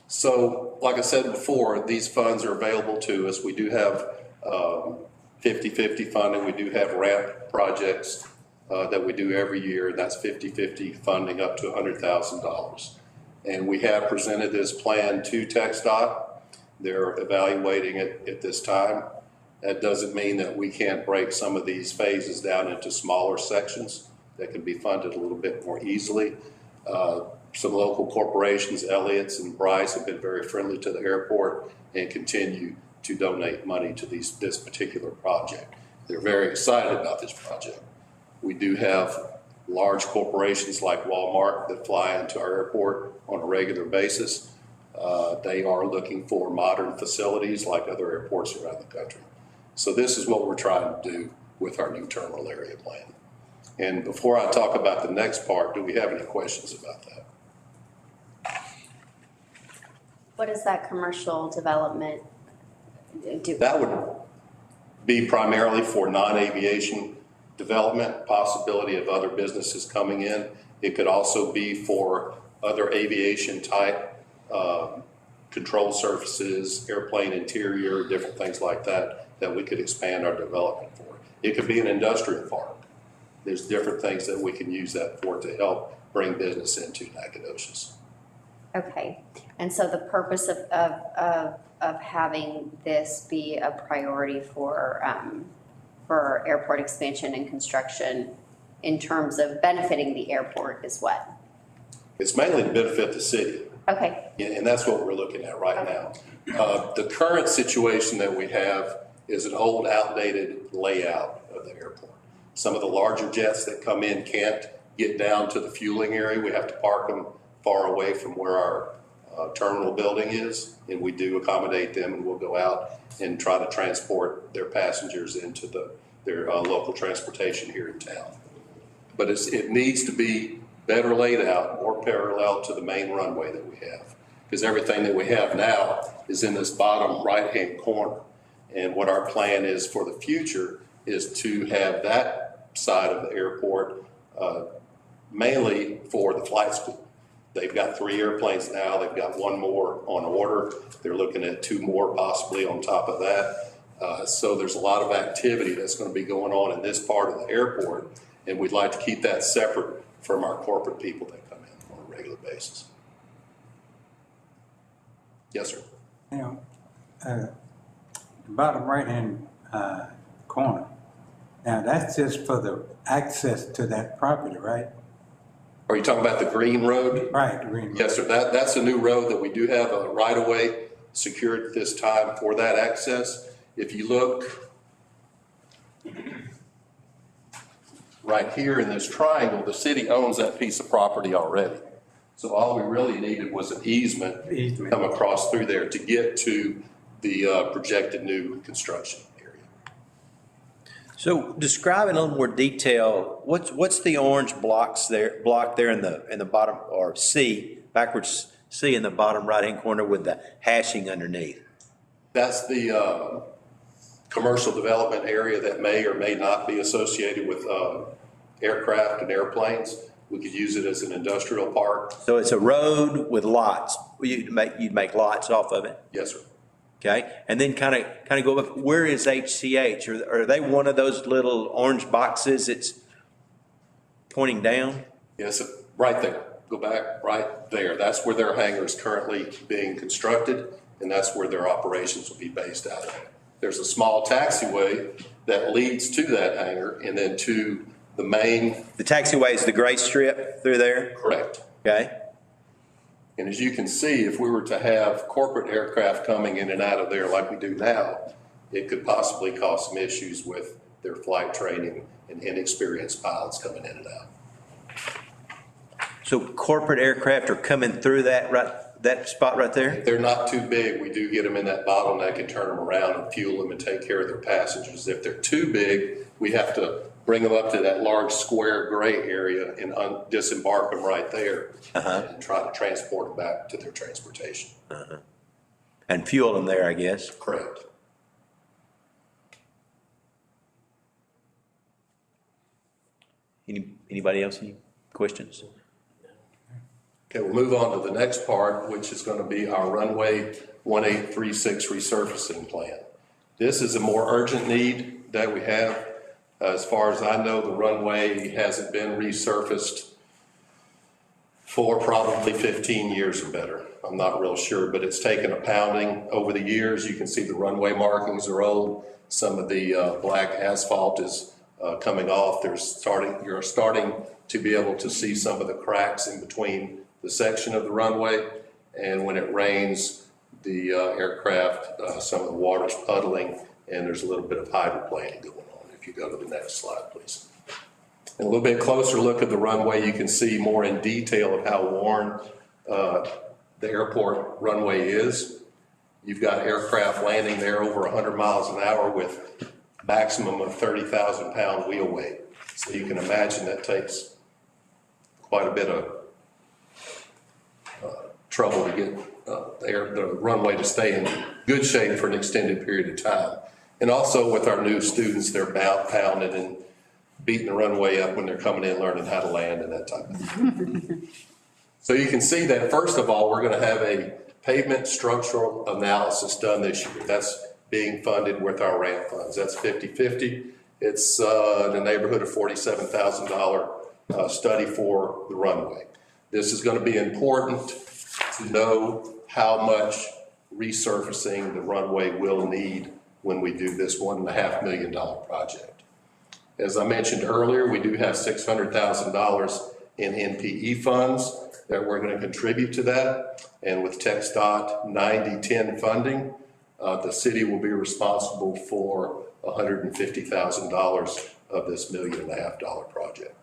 So, like I said before, these funds are available to us. We do have 50-50 funding. We do have ramp projects that we do every year, and that's 50-50 funding up to $100,000. And we have presented this plan to TxDOT. They're evaluating it at this time. That doesn't mean that we can't break some of these phases down into smaller sections that can be funded a little bit more easily. Some local corporations, Elliott's and Bryce, have been very friendly to the airport and continue to donate money to this particular project. They're very excited about this project. We do have large corporations like Walmart that fly into our airport on a regular basis. They are looking for modern facilities like other airports around the country. So this is what we're trying to do with our new terminal area plan. And before I talk about the next part, do we have any questions about that? What does that commercial development do? That would be primarily for non-aviation development, possibility of other businesses coming in. It could also be for other aviation type control surfaces, airplane interior, different things like that, that we could expand our development for. It could be an industrial park. There's different things that we can use that for to help bring business into Nacogdoches. Okay, and so the purpose of having this be a priority for airport expansion and construction in terms of benefiting the airport is what? It's mainly to benefit the city. Okay. And that's what we're looking at right now. The current situation that we have is an old, outdated layout of the airport. Some of the larger jets that come in can't get down to the fueling area. We have to park them far away from where our terminal building is, and we do accommodate them, and we'll go out and try to transport their passengers into their local transportation here in town. But it needs to be better laid out, more parallel to the main runway that we have, because everything that we have now is in this bottom right-hand corner. And what our plan is for the future is to have that side of the airport mainly for the flight school. They've got 3 airplanes now. They've got 1 more on order. They're looking at 2 more possibly on top of that. So there's a lot of activity that's going to be going on in this part of the airport, and we'd like to keep that separate from our corporate people that come in on a regular basis. Yes, sir. You know, the bottom right-hand corner, now that's just for the access to that property, right? Are you talking about the Green Road? Right, Green Road. Yes, sir. That's a new road that we do have a right-of-way secured at this time for that access. If you look right here in this triangle, the city owns that piece of property already. So all we really needed was an easement to come across through there to get to the projected new construction area. So describe in a little more detail, what's the orange block there in the bottom, or backwards C in the bottom right-hand corner with the hashing underneath? That's the commercial development area that may or may not be associated with aircraft and airplanes. We could use it as an industrial park. So it's a road with lots. You'd make lots off of it? Yes, sir. Okay, and then kind of go up. Where is HCH? Are they one of those little orange boxes that's pointing down? Yes, right there. Go back right there. That's where their hangar is currently being constructed, and that's where their operations will be based out of. There's a small taxiway that leads to that hangar and then to the main. The taxiway is the gray strip through there? Correct. Okay. And as you can see, if we were to have corporate aircraft coming in and out of there like we do now, it could possibly cause some issues with their flight training and inexperienced pilots coming in and out. So corporate aircraft are coming through that spot right there? If they're not too big, we do get them in that bottleneck and turn them around and fuel them and take care of their passengers. If they're too big, we have to bring them up to that large square gray area and disembark them right there and try to transport them back to their transportation. And fuel them there, I guess. Correct. Anybody else, any questions? Okay, we'll move on to the next part, which is going to be our runway 1836 resurfacing plan. This is a more urgent need that we have. As far as I know, the runway hasn't been resurfaced for probably 15 years or better. I'm not real sure, but it's taken a pounding over the years. You can see the runway markings are old. Some of the black asphalt is coming off. You're starting to be able to see some of the cracks in between the section of the runway. And when it rains, the aircraft, some of the water's puddling, and there's a little bit of hydroplaning going on. If you go to the next slide, please. And a little bit closer look at the runway, you can see more in detail of how worn the airport runway is. You've got aircraft landing there over 100 miles an hour with maximum of 30,000 pound wheel weight. So you can imagine that takes quite a bit of trouble to get the runway to stay in good shape for an extended period of time. And also with our new students, they're pounding and beating the runway up when they're coming in, learning how to land and that type of thing. So you can see that, first of all, we're going to have a pavement structural analysis done this year. That's being funded with our ramp funds. That's 50-50. It's in the neighborhood of $47,000 study for the runway. This is going to be important to know how much resurfacing the runway will need when we do this $1.5 million project. As I mentioned earlier, we do have $600,000 in NPE funds that we're going to contribute to that. And with TxDOT 90-10 funding, the city will be responsible for $150,000 of this $1.5 million project.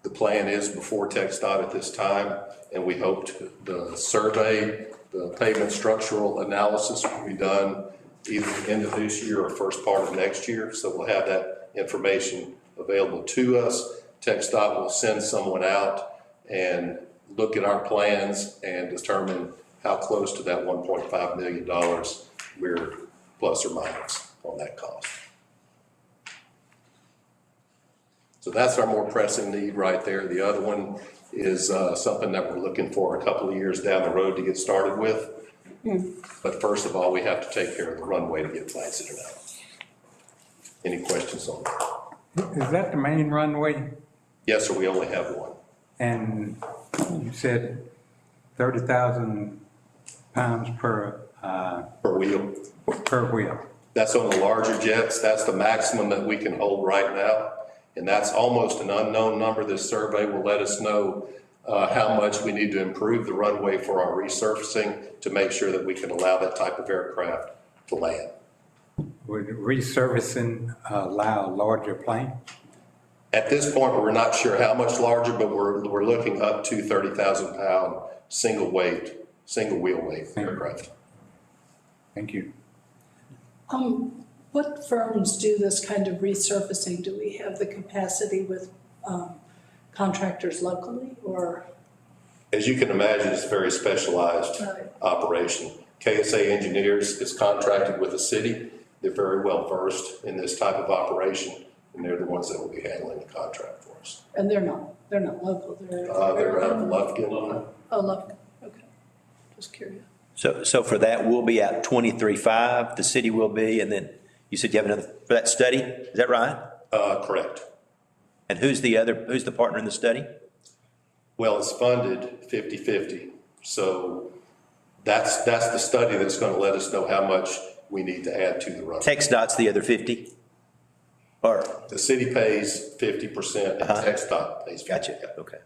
The plan is before TxDOT at this time, and we hope the survey, the pavement structural analysis will be done either the end of this year or first part of next year. So we'll have that information available to us. TxDOT will send someone out and look at our plans and determine how close to that $1.5 million we're plus or minus on that cost. So that's our more pressing need right there. The other one is something that we're looking for a couple of years down the road to get started with. But first of all, we have to take care of the runway to get plans in and out. Any questions on that? Is that the main runway? Yes, sir, we only have one. And you said 30,000 pounds per wheel. Per wheel. That's on the larger jets. That's the maximum that we can hold right now. And that's almost an unknown number. This survey will let us know how much we need to improve the runway for our resurfacing to make sure that we can allow that type of aircraft to land. Would resurfacing allow larger plane? At this point, we're not sure how much larger, but we're looking up to 30,000 pound single wheel weight aircraft. Thank you. What firms do this kind of resurfacing? Do we have the capacity with contractors locally, or? As you can imagine, it's a very specialized operation. KSA Engineers is contracted with the city. They're very well versed in this type of operation, and they're the ones that will be handling the contract for us. And they're not local. They're out of Lufkin. Oh, Lufkin. Okay, just curious. So for that, we'll be at 23.5, the city will be, and then you said you have another, for that study, is that right? Correct. And who's the partner in the study? Well, it's funded 50-50. So that's the study that's going to let us know how much we need to add to the runway. TxDOT's the other 50? Or? The city pays 50% and TxDOT pays 50%. Gotcha, okay.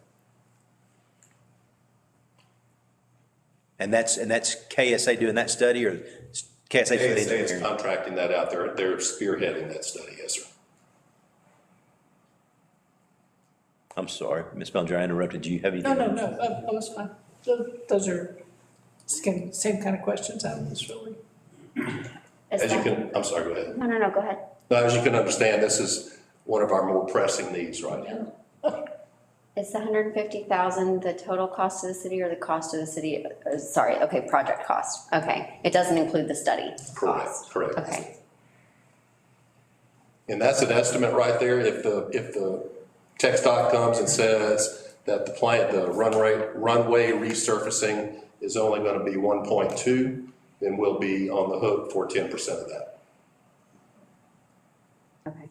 And that's KSA doing that study, or KSA? KSA is contracting that out there. They're spearheading that study, yes, sir. I'm sorry, Ms. Bellinger, I interrupted you. Have you? No, that was fine. Those are same kind of questions I was really. I'm sorry, go ahead. No, go ahead. No, as you can understand, this is one of our more pressing needs right now. Is the 150,000 the total cost of the city or the cost of the city? Project cost. Okay, it doesn't include the study cost. Correct. Okay. And that's an estimate right there. If the TxDOT comes and says that the runway resurfacing is only going to be 1.2, then we'll be on the hook for 10% of that. Okay.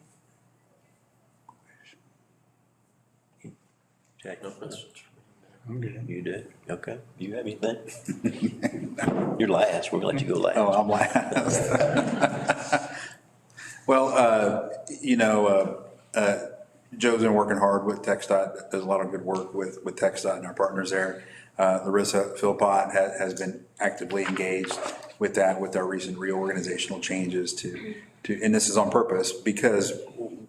Jack, No questions. I'm good. you did? Okay. You have anything? You're last. We're gonna let you go last. Oh, I'm last. Well, Joe's been working hard with TxDOT, does a lot of good work with TxDOT and our partners there. Larissa Philpott has been actively engaged with that, with our recent reorganizational changes and this is on purpose because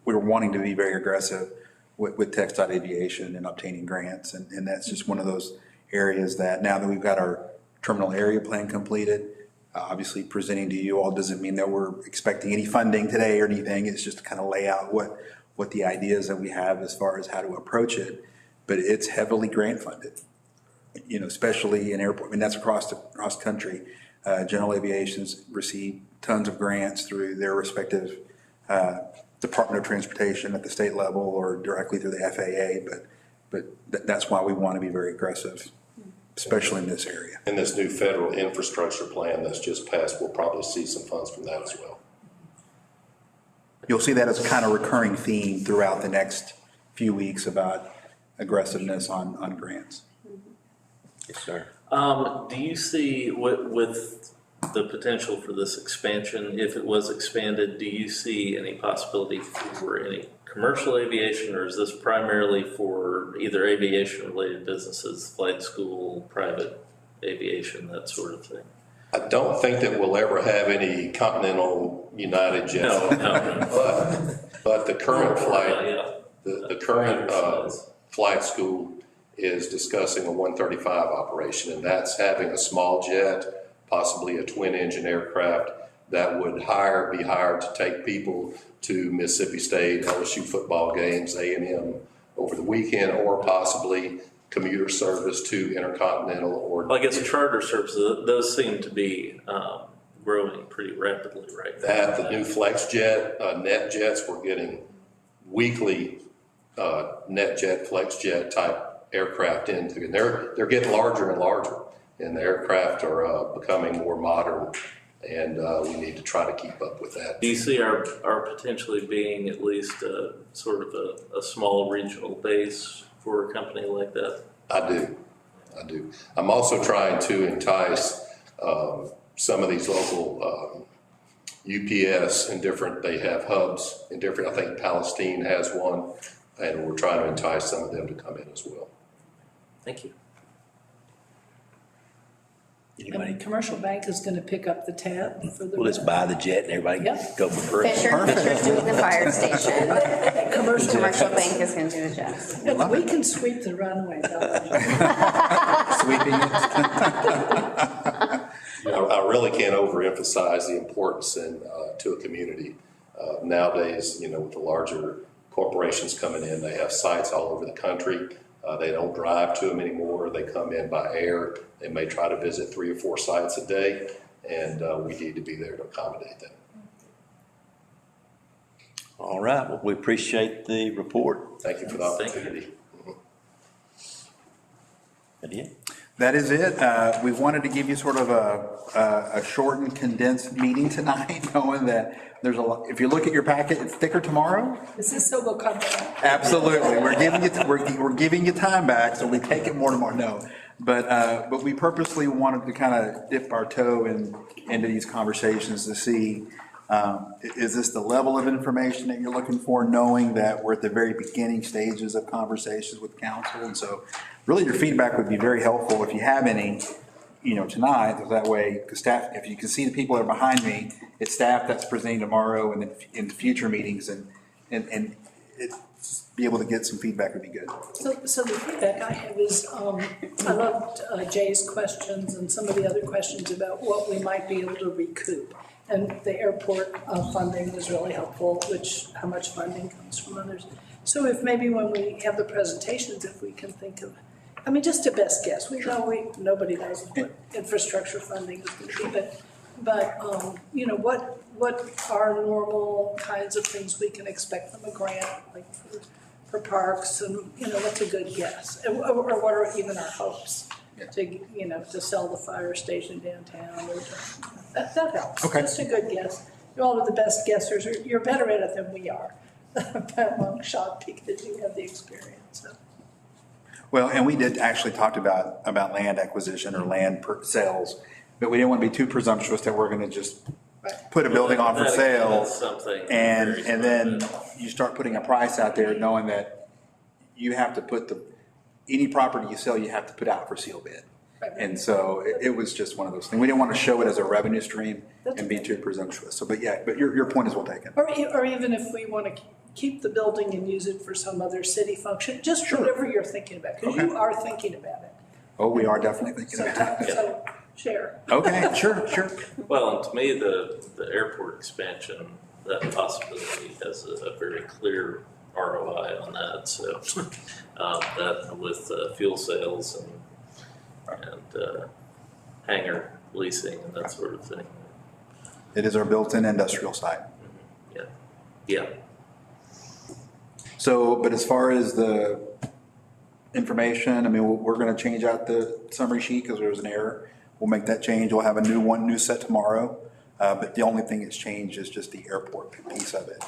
we're wanting to be very aggressive with TxDOT Aviation and obtaining grants. And that's just one of those areas that now that we've got our terminal area plan completed, obviously presenting to you all doesn't mean that we're expecting any funding today or anything. It's just to kind of lay out what the ideas that we have as far as how to approach it. But it's heavily grant funded, especially in airport. I mean, that's across country. General Aviation's received tons of grants through their respective Department of Transportation at the state level or directly through the FAA. But that's why we want to be very aggressive, especially in this area. And this new federal infrastructure plan that's just passed, we'll probably see some funds from that as well. You'll see that as a kind of recurring theme throughout the next few weeks about aggressiveness on grants. Yes, sir. Do you see with the potential for this expansion, if it was expanded, do you see any possibility for any commercial aviation, or is this primarily for either aviation-related businesses, flight school, private aviation, that sort of thing? I don't think that we'll ever have any Continental United jets. No. But the current flight, Yeah. the current flight school is discussing a 135 operation, and that's having a small jet, possibly a twin-engine aircraft that would be hired to take people to Mississippi State, LSU football games, A&M over the weekend, or possibly commuter service to Intercontinental or. Well, I guess charter services, those seem to be growing pretty rapidly right now. That, the new FlexJet, NetJets, we're getting weekly NetJet, FlexJet type aircraft into, and they're getting larger and larger, and the aircraft are becoming more modern, and we need to try to keep up with that. Do you see our potentially being at least sort of a small regional base for a company like that? I do. I'm also trying to entice some of these local UPS and different, they have hubs in different, I think Palestine has one, and we're trying to entice some of them to come in as well. Thank you. Anybody? And commercial bank is going to pick up the tab for the. Well, let's buy the jet and everybody Yep. go for free. Fisher's doing the fire station. Commercial bank is gonna do the jets. Look, we can sweep the runway, though. Sweeping it. I really can't overemphasize the importance to a community. Nowadays, with the larger corporations coming in, they have sites all over the country. They don't drive to them anymore. They come in by air. They may try to visit 3 or 4 sites a day, and we need to be there to accommodate them. All right. Well, we appreciate the report. Thank you for the opportunity. That it? That is it. We wanted to give you sort of a short and condensed meeting tonight, knowing that there's a lot. If you look at your packet, it's thicker tomorrow. Is this so we'll come back? Absolutely. We're giving you time back, so we take it more tomorrow. No, but we purposely wanted to kind of dip our toe into these conversations to see, is this the level of information that you're looking for, knowing that we're at the very beginning stages of conversations with council. And so really your feedback would be very helpful if you have any, tonight, that way, because staff, if you can see the people that are behind me, it's staff that's presenting tomorrow and then in future meetings, and be able to get some feedback would be good. So the feedback I have is, I loved Jay's questions and some of the other questions about what we might be able to recoup. And the airport funding was really helpful, how much funding comes from others. So if maybe when we have the presentations, if we can think of, just a best guess. We know nobody knows what infrastructure funding is going to be, but what are normal kinds of things we can expect from a grant, like for parks, and, what's a good guess? Or what are even our hopes to sell the fire station downtown, or that helps. Okay. Just a good guess. You all are the best guessers, or you're better at it than we are. But I'm shocked because you have the experience, so. Well, and we did actually talk about land acquisition or land sales, but we didn't want to be too presumptuous that we're going to just put a building on for sale. And then you start putting a price out there knowing that you have to put any property you sell, you have to put out for seal bid. And so it was just one of those things. We didn't want to show it as a revenue stream and be too presumptuous. So, but your point is well taken. Or even if we want to keep the building and use it for some other city function, just whatever you're thinking about, because you are thinking about it. Oh, we are definitely thinking about it. So share. Okay, sure. Well, and to me, the airport expansion, that possibility has a very clear ROI on that, so, that with fuel sales and hangar leasing and that sort of thing. It is our built-in industrial site. Yeah. So, but as far as the information, I mean, we're going to change out the summary sheet because there was an error. We'll make that change. We'll have a new set tomorrow. But the only thing that's changed is just the airport piece of it.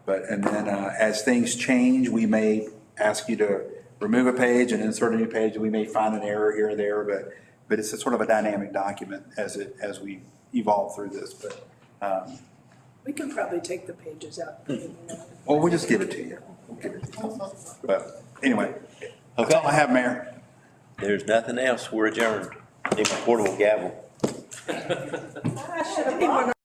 And then as things change, we may ask you to remove a page and insert a new page. We may find an error here or there, but it's a sort of a dynamic document as we evolve through this. But We can probably take the pages out. well, we'll just give it to you. But anyway, that's all I have, Mayor. There's nothing else. We're adjourned. Need my portable gavel. I should have been one of